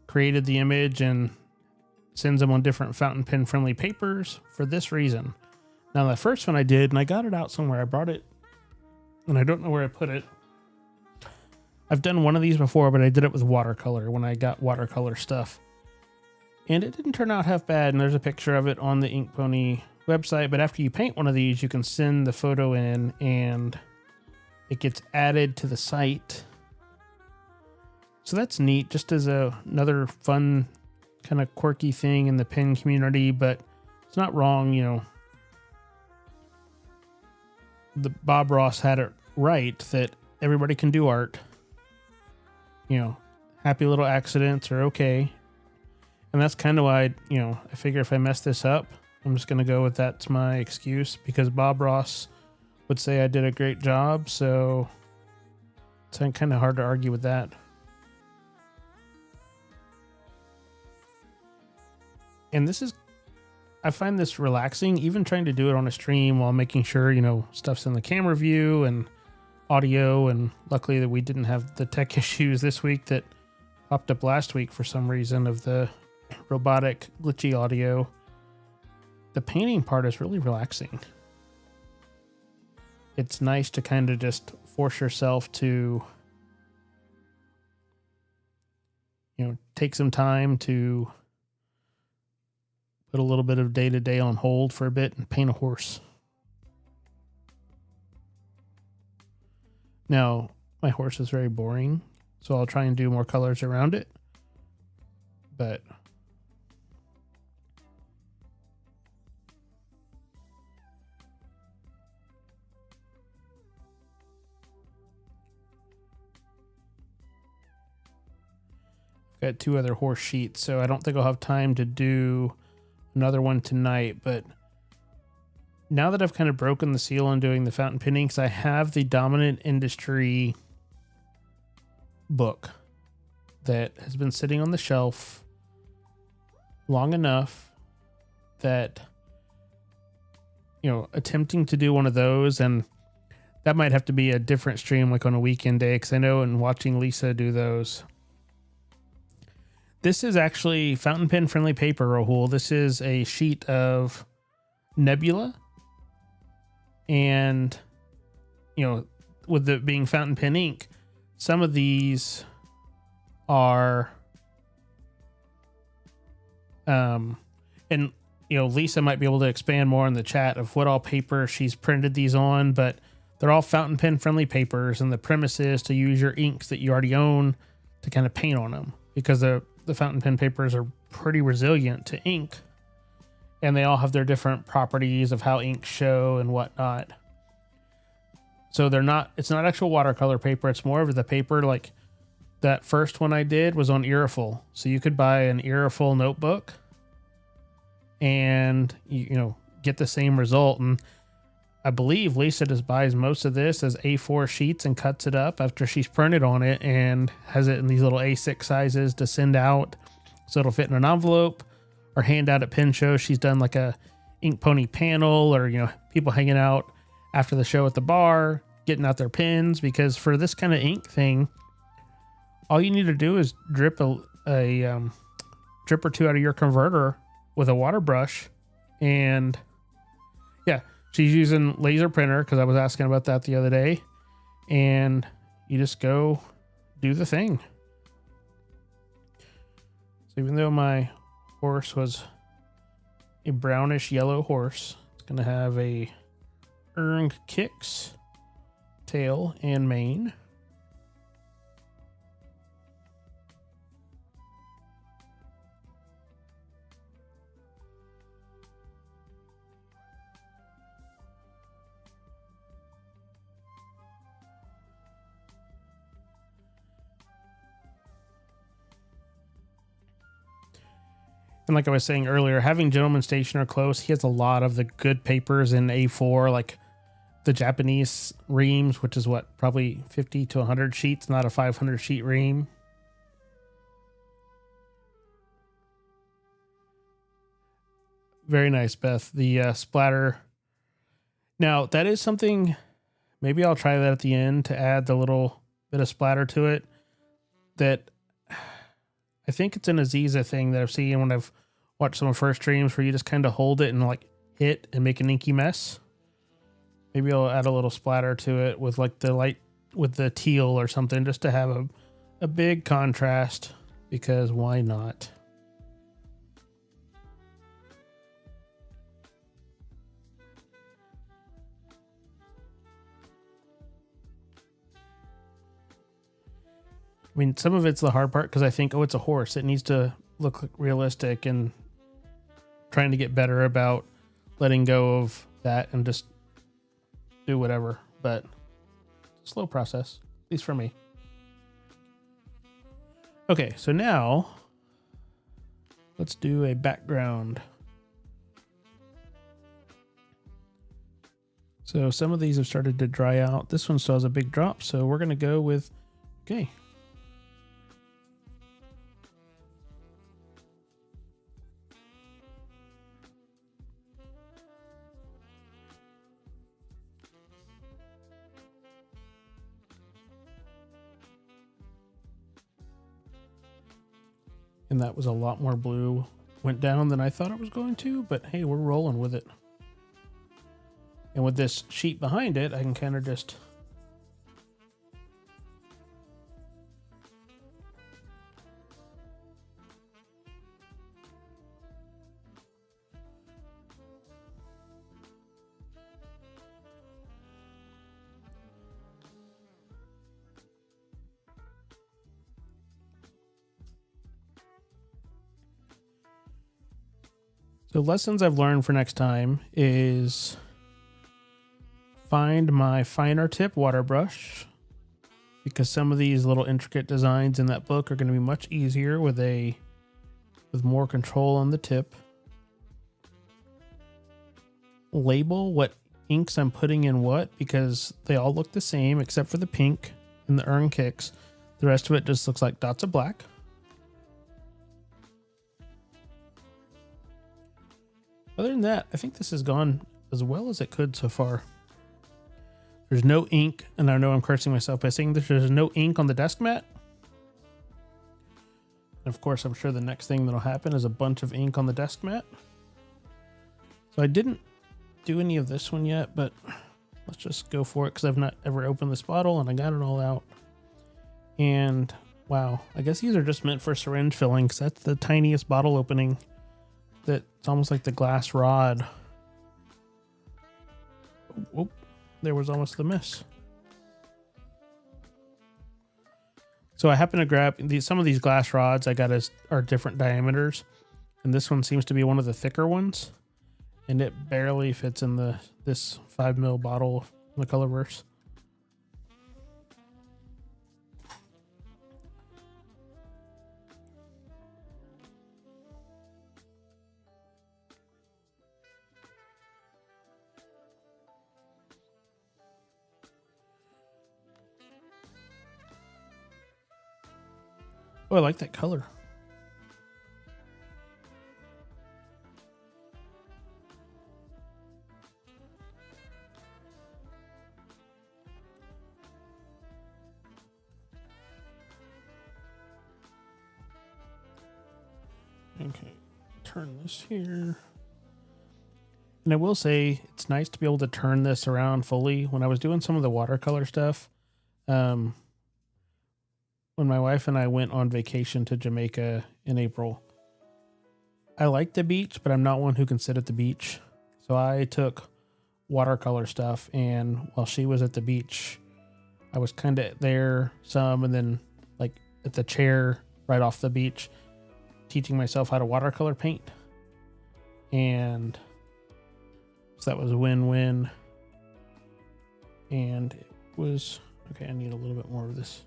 created the image and sends them on different fountain pen friendly papers for this reason. Now, the first one I did, and I got it out somewhere, I brought it, and I don't know where I put it. I've done one of these before, but I did it with watercolor when I got watercolor stuff. And it didn't turn out half bad, and there's a picture of it on the Ink Pony website. But after you paint one of these, you can send the photo in, and it gets added to the site. So that's neat, just as another fun, kind of quirky thing in the pen community, but it's not wrong, The Bob Ross had it right that everybody can do art. Happy little accidents are okay. And that's kind of why, I figure if I mess this up, I'm just going to go with that's my excuse, because Bob Ross would say I did a great job. So it's kind of hard to argue with that. And this is, I find this relaxing, even trying to do it on a stream while making sure, you know, stuff's in the camera view and audio. And luckily that we didn't have the tech issues this week that popped up last week for some reason of the robotic glitchy audio. The painting part is really relaxing. It's nice to kind of just force yourself to, you know, take some time to put a little bit of day-to-day on hold for a bit and paint a horse. Now, my horse is very boring, so I'll try and do more colors around it. But I've got 2 other horse sheets, so I don't think I'll have time to do another one tonight. But now that I've kind of broken the seal on doing the fountain pen inks, I have the Dominant Industry book that has been sitting on the shelf long enough that, you know, attempting to do one of those, and that might have to be a different stream, like on a weekend day, because I know in watching Lisa do those. This is actually fountain pen friendly paper, Rahul. This is a sheet of Nebula. And, you know, with it being fountain pen ink, some of these are, and, you know, Lisa might be able to expand more in the chat of what all paper she's printed these on, but they're all fountain pen friendly papers. And the premise is to use your inks that you already own to kind of paint on them, because the fountain pen papers are pretty resilient to ink, and they all have their different properties of how inks show and whatnot. So it's not actual watercolor paper. It's more of the paper, like that first one I did was on Irreful. So you could buy an Irreful notebook and, you know, get the same result. And I believe Lisa just buys most of this as A4 sheets and cuts it up after she's printed on it and has it in these little A6 sizes to send out, so it'll fit in an envelope or hand out at pen shows. She's done like a Ink Pony panel, or, you know, people hanging out after the show at the bar, getting out their pens, because for this kind of ink thing, all you need to do is drip a drip or 2 out of your converter with a water brush. And yeah, she's using laser printer, because I was asking about that the other day, and you just go do the thing. So even though my horse was a brownish yellow horse, it's going to have a earned kicks, tail, and mane. And like I was saying earlier, having Gentleman Stationer close, he has a lot of the good papers in A4, like the Japanese reams, which is what, probably 50 to 100 sheets, not a 500 sheet ream. Very nice, Beth. The splatter. Now, that is something, maybe I'll try that at the end to add the little bit of splatter to it. That I think it's an Aziza thing that I've seen when I've watched some of her streams, where you just kind of hold it and like hit and make an inky mess. Maybe I'll add a little splatter to it with like the light, with the teal or something, just to have a big contrast, because why not? I mean, some of it's the hard part, because I think, oh, it's a horse. It needs to look realistic, and trying to get better about letting go of that and just do whatever. But slow process, at least for me. Okay, so now let's do a background. So some of these have started to dry out. This one still has a big drop, so we're going to go with, okay. And that was a lot more blue went down than I thought it was going to, but hey, we're rolling with it. And with this sheet behind it, I can kind of just So lessons I've learned for next time is find my finer tip water brush, because some of these little intricate designs in that book are going to be much easier with more control on the tip. Label what inks I'm putting in what, because they all look the same except for the pink and the urn kicks. The rest of it just looks like dots of black. Other than that, I think this has gone as well as it could so far. There's no ink, and I know I'm cursing myself by saying this, there's no ink on the desk mat. And of course, I'm sure the next thing that'll happen is a bunch of ink on the desk mat. So I didn't do any of this one yet, but let's just go for it because I've not ever opened this bottle and I got it all out. And wow, I guess these are just meant for syringe filling because that's the tiniest bottle opening. It's almost like the glass rod. Whoop, there was almost the miss. So I happen to grab some of these glass rods I got are different diameters, and this one seems to be one of the thicker ones, and it barely fits in this 5 ml bottle in the Colorverse. Oh, I like that color. Okay, turn this here. And I will say, it's nice to be able to turn this around fully. When I was doing some of the watercolor stuff, when my wife and I went on vacation to Jamaica in April, I like the beach, but I'm not one who can sit at the beach. So I took watercolor stuff, and while she was at the beach, I was kind of there some, and then like at the chair right off the beach, teaching myself how to watercolor paint. And so that was a win-win. And it was, okay, I need a little bit more of this.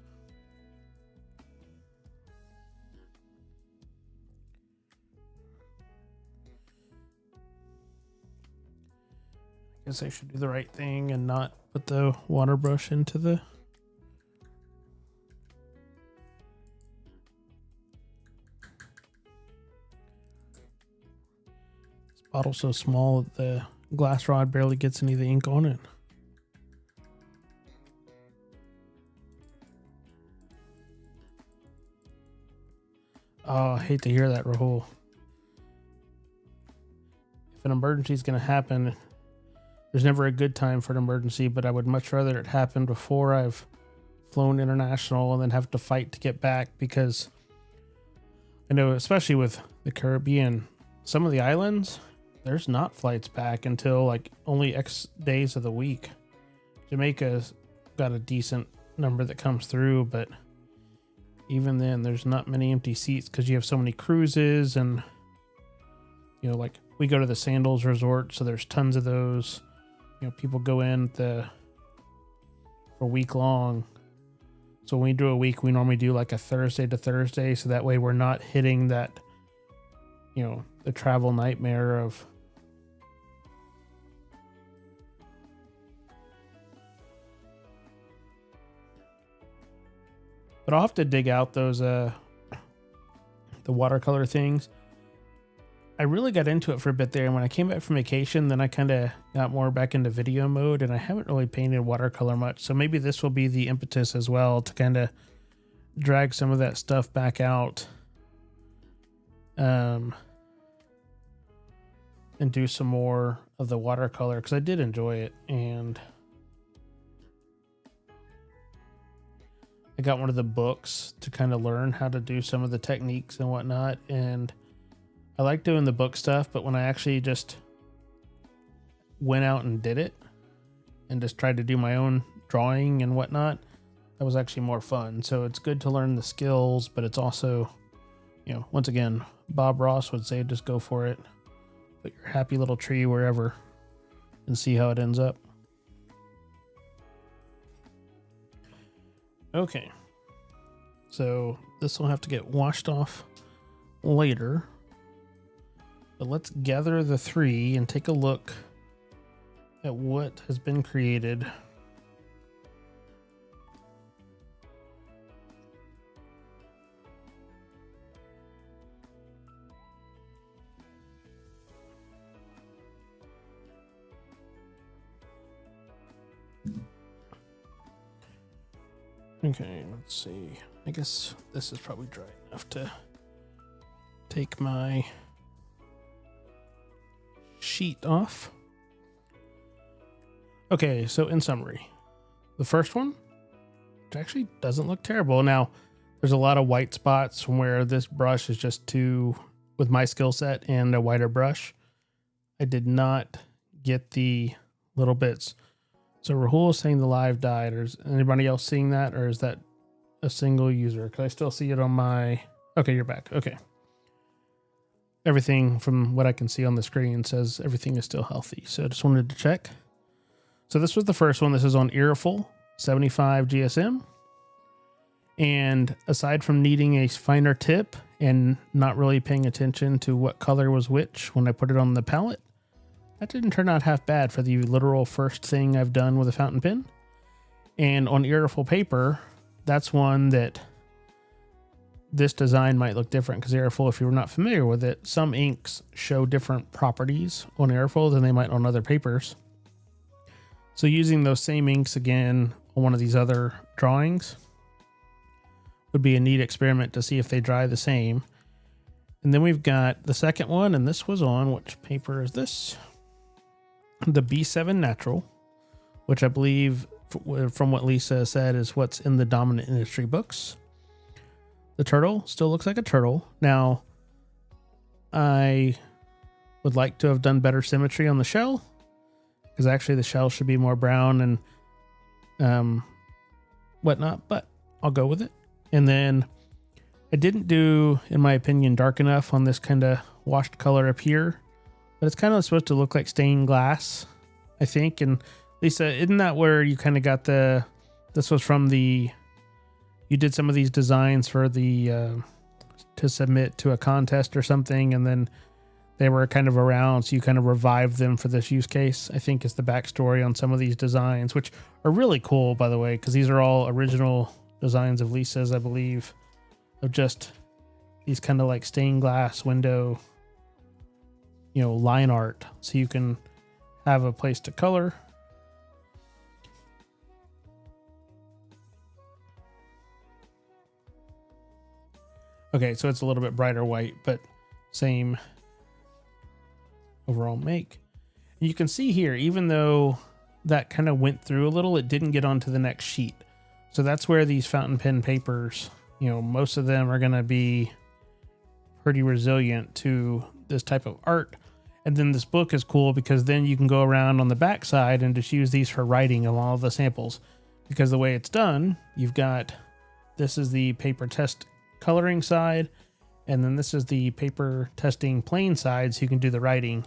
I guess I should do the right thing and not put the water brush into the... This bottle's so small that the glass rod barely gets any of the ink on it. Oh, I hate to hear that, Rahul. If an emergency is going to happen, there's never a good time for an emergency, but I would much rather it happen before I've flown international and then have to fight to get back, because I know, especially with the Caribbean, some of the islands, there's not flights back until like only X days of the week. Jamaica's got a decent number that comes through, but even then there's not many empty seats because you have so many cruises, and you know, like we go to the Sandals Resort, so there's tons of those. You know, people go in for a week long. So when we do a week, we normally do like a Thursday to Thursday, so that way we're not hitting that, you know, the travel nightmare of but I'll have to dig out those the watercolor things. I really got into it for a bit there, and when I came back from vacation, then I kind of got more back into video mode, and I haven't really painted watercolor much, so maybe this will be the impetus as well to kind of drag some of that stuff back out and do some more of the watercolor because I did enjoy it, and I got one of the books to kind of learn how to do some of the techniques and whatnot, and I like doing the book stuff, but when I actually just went out and did it and just tried to do my own drawing and whatnot, that was actually more fun. So it's good to learn the skills, but it's also, you know, once again, Bob Ross would say, just go for it. Put your happy little tree wherever and see how it ends up. Okay. So this will have to get washed off later. But let's gather the 3 and take a look at what has been created. Okay, let's see. I guess this is probably dry enough to take my sheet off. Okay, so in summary, the first one, which actually doesn't look terrible. Now, there's a lot of white spots from where this brush is just too, with my skill set and a wider brush, I did not get the little bits. So Rahul is saying the live died. Or is anybody else seeing that? Or is that a single user? Can I still see it on my... Okay, you're back. Okay. Everything from what I can see on the screen says everything is still healthy. So I just wanted to check. So this was the first one. This is on Irreful 75 GSM. And aside from needing a finer tip and not really paying attention to what color was which when I put it on the palette, that didn't turn out half bad for the literal first thing I've done with a fountain pen. And on Irreful paper, that's one that this design might look different because Irreful, if you're not familiar with it, some inks show different properties on Irreful than they might on other papers. So using those same inks again on one of these other drawings would be a neat experiment to see if they dry the same. And then we've got the second one, and this was on, which paper is this? The B7 Natural, which I believe from what Lisa said is what's in the Dominant Industry books. The turtle still looks like a turtle. Now, I would like to have done better symmetry on the shell, because actually the shell should be more brown and whatnot, but I'll go with it. And then I didn't do, in my opinion, dark enough on this kind of washed color up here, but it's kind of supposed to look like stained glass, I think. And Lisa, isn't that where you kind of got this was from you did some of these designs for to submit to a contest or something, and then they were kind of around, so you kind of revived them for this use case, I think is the backstory on some of these designs, which are really cool, by the way, because these are all original designs of Lisa's, I believe, of just these kind of like stained glass window, line art, so you can have a place to color. Okay, so it's a little bit brighter white, but same overall make. And you can see here, even though that kind of went through a little, it didn't get onto the next sheet. So that's where these fountain pen papers, most of them are going to be pretty resilient to this type of art. And then this book is cool because then you can go around on the back side and just use these for writing of all of the samples. Because the way it's done, you've got, this is the paper test coloring side, and then this is the paper testing plain side, so you can do the writing.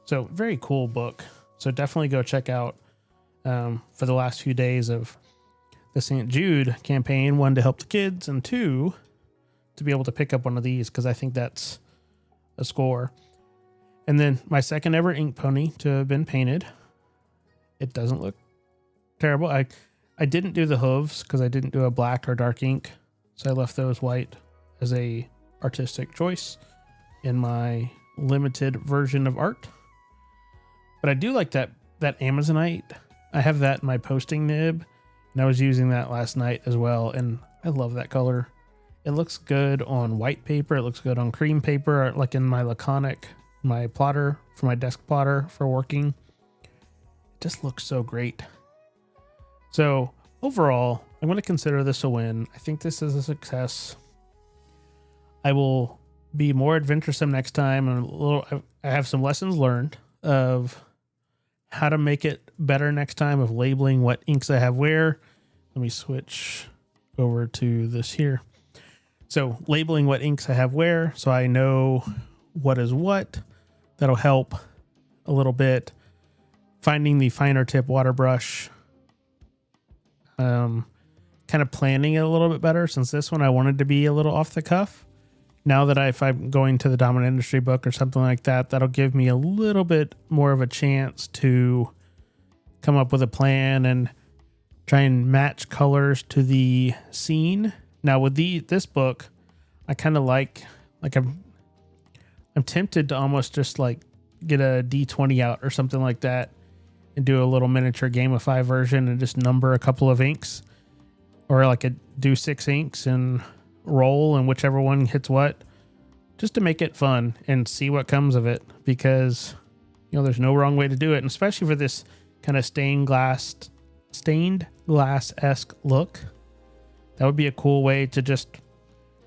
So very cool book. So definitely go check out for the last few days of the St. Jude campaign, 1, to help the kids, and 2, to be able to pick up one of these, because I think that's a score. And then my second ever ink pony to have been painted. It doesn't look terrible. I didn't do the hooves because I didn't do a black or dark ink, so I left those white as a artistic choice in my limited version of art. But I do like that Amazonite. I have that in my posting nib, and I was using that last night as well, and I love that color. It looks good on white paper. It looks good on cream paper, like in my Laconic, my plotter for my desk plotter for working. It just looks so great. So overall, I'm going to consider this a win. I think this is a success. I will be more adventuresome next time, and I have some lessons learned of how to make it better next time, of labeling what inks I have where. Let me switch over to this here. So labeling what inks I have where, so I know what is what. That'll help a little bit. Finding the finer tip water brush. Kind of planning it a little bit better, since this one I wanted to be a little off the cuff. Now that if I'm going to the Dominant Industry book or something like that, that'll give me a little bit more of a chance to come up with a plan and try and match colors to the scene. Now with this book, I kind of like I'm tempted to almost just like get a D20 out or something like that and do a little miniature gamify version and just number a couple of inks, or do 6 inks and roll, and whichever one hits what, just to make it fun and see what comes of it, because there's no wrong way to do it, and especially for this kind of stained glass-esque look. That would be a cool way to just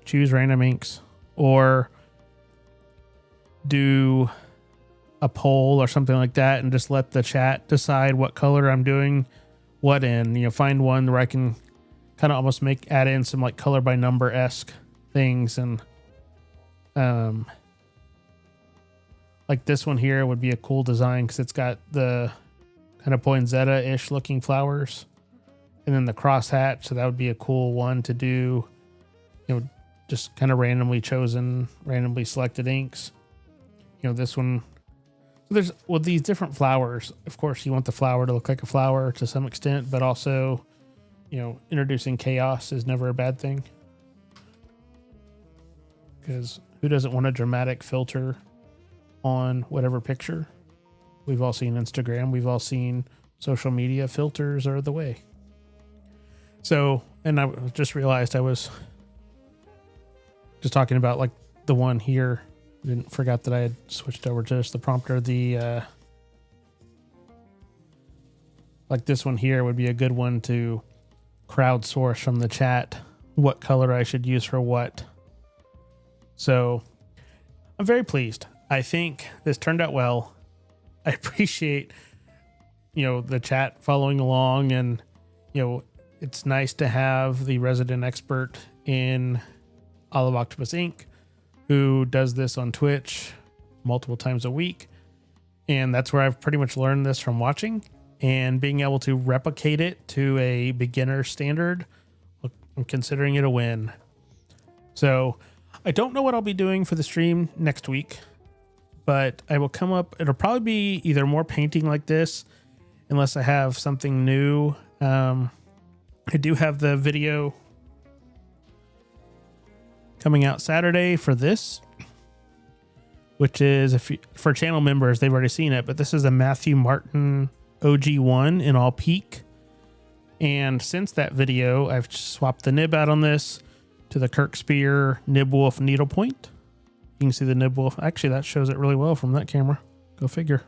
choose random inks, or do a poll or something like that and just let the chat decide what color I'm doing what in. Find one where I can kind of almost add in some like color by number-esque things, and like this one here would be a cool design because it's got the kind of poinsettia-ish looking flowers and then the crosshatch, so that would be a cool one to do, just kind of randomly selected inks. This one, there's with these different flowers, of course you want the flower to look like a flower to some extent, but also introducing chaos is never a bad thing, because who doesn't want a dramatic filter on whatever picture? We've all seen Instagram. We've all seen social media. Filters are the way. So, and I just realized I was just talking about like the one here. Forgot that I had switched over to just the prompter. Like this one here would be a good one to crowdsource from the chat what color I should use for what. So I'm very pleased. I think this turned out well. I appreciate, the chat following along, and, it's nice to have the resident expert in Olive Octopus Ink who does this on Twitch multiple times a week. And that's where I've pretty much learned this, from watching and being able to replicate it to a beginner standard. I'm considering it a win. So I don't know what I'll be doing for the stream next week, but I will come up. It'll probably be either more painting like this, unless I have something new. I do have the video coming out Saturday for this, which is, for channel members, they've already seen it, but this is a Matthew Martin OG1 in all peak. And since that video, I've swapped the nib out on this to the Kirk Spear Nibwolf needlepoint. You can see the Nibwolf. Actually, that shows it really well from that camera. Go figure.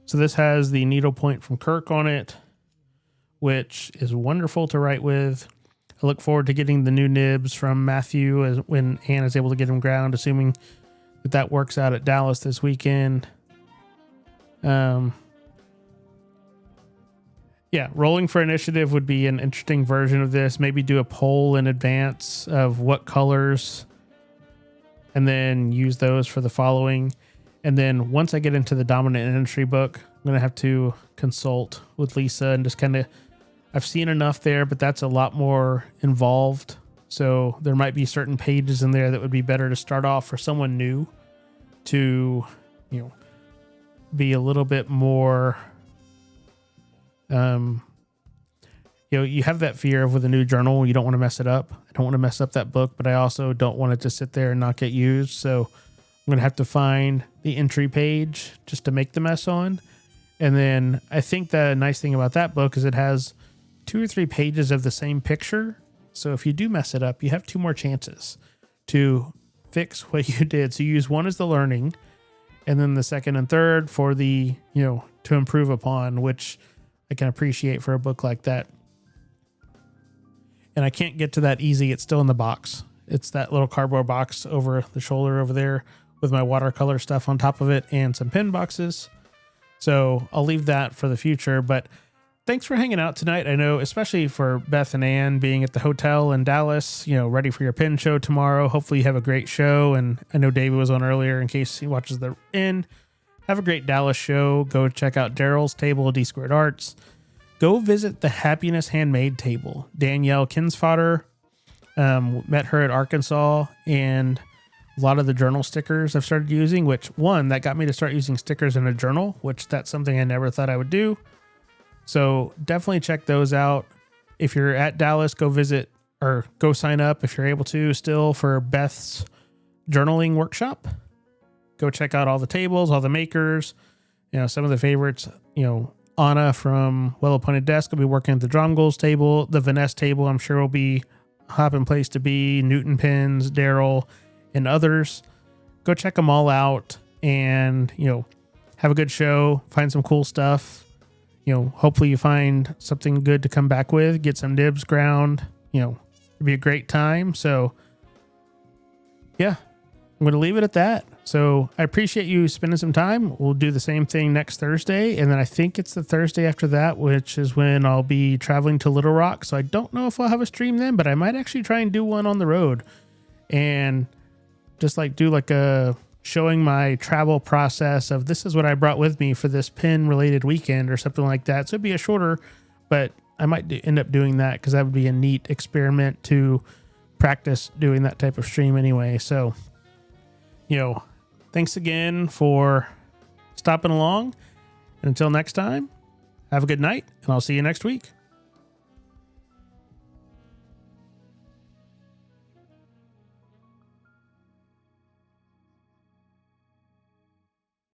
So this has the needlepoint from Kirk on it, which is wonderful to write with. I look forward to getting the new nibs from Matthew when Anne is able to get them ground, assuming that works out at Dallas this weekend. Yeah, rolling for initiative would be an interesting version of this. Maybe do a poll in advance of what colors, and then use those for the following. And then once I get into the Dominant Industry book, I'm going to have to consult with Lisa and just kind of, I've seen enough there, but that's a lot more involved. So there might be certain pages in there that would be better to start off for someone new to, be a little bit more, you have that fear of with a new journal, you don't want to mess it up. I don't want to mess up that book, but I also don't want it to sit there and not get used. So I'm going to have to find the entry page just to make the mess on. And then I think the nice thing about that book is it has 2 or 3 pages of the same picture So if you do mess it up, you have 2 more chances to fix what you did. So you use one as the learning, and then the second and third for the, to improve upon, which I can appreciate for a book like that. And I can't get to that easy. It's still in the box. It's that little cardboard box over the shoulder over there with my watercolor stuff on top of it and some pen boxes. So I'll leave that for the future, but thanks for hanging out tonight. I know, especially for Beth and Ann being at the hotel in Dallas, ready for your pen show tomorrow. Hopefully you have a great show. And I know David was on earlier in case he watches the end. Have a great Dallas show. Go check out Daryl's table, D Squared Arts. Go visit the Happiness Handmade table. Danielle Kinsfodder, met her at Arkansas, and a lot of the journal stickers I've started using, which one that got me to start using stickers in a journal, which that's something I never thought I would do. So definitely check those out. If you're at Dallas, go visit or go sign up if you're able to still for Beth's journaling workshop. Go check out all the tables, all the makers, some of the favorites, Anna from Well Appointed Desk will be working at the Dromgoals table. The Vanessa table, I'm sure, will be a hopping place to be. Newton Pens, Daryl, and others. Go check them all out and, have a good show. Find some cool stuff. Hopefully you find something good to come back with. Get some nibs ground. It'll be a great time. So, yeah, I'm going to leave it at that. So I appreciate you spending some time. We'll do the same thing next Thursday. And then I think it's the Thursday after that, which is when I'll be traveling to Little Rock. So I don't know if I'll have a stream then, but I might actually try and do one on the road and just do a showing my travel process of this is what I brought with me for this pen related weekend or something like that. So it'd be a shorter, but I might end up doing that because that would be a neat experiment to practice doing that type of stream anyway. So, thanks again for stopping along. And until next time, have a good night, and I'll see you next week.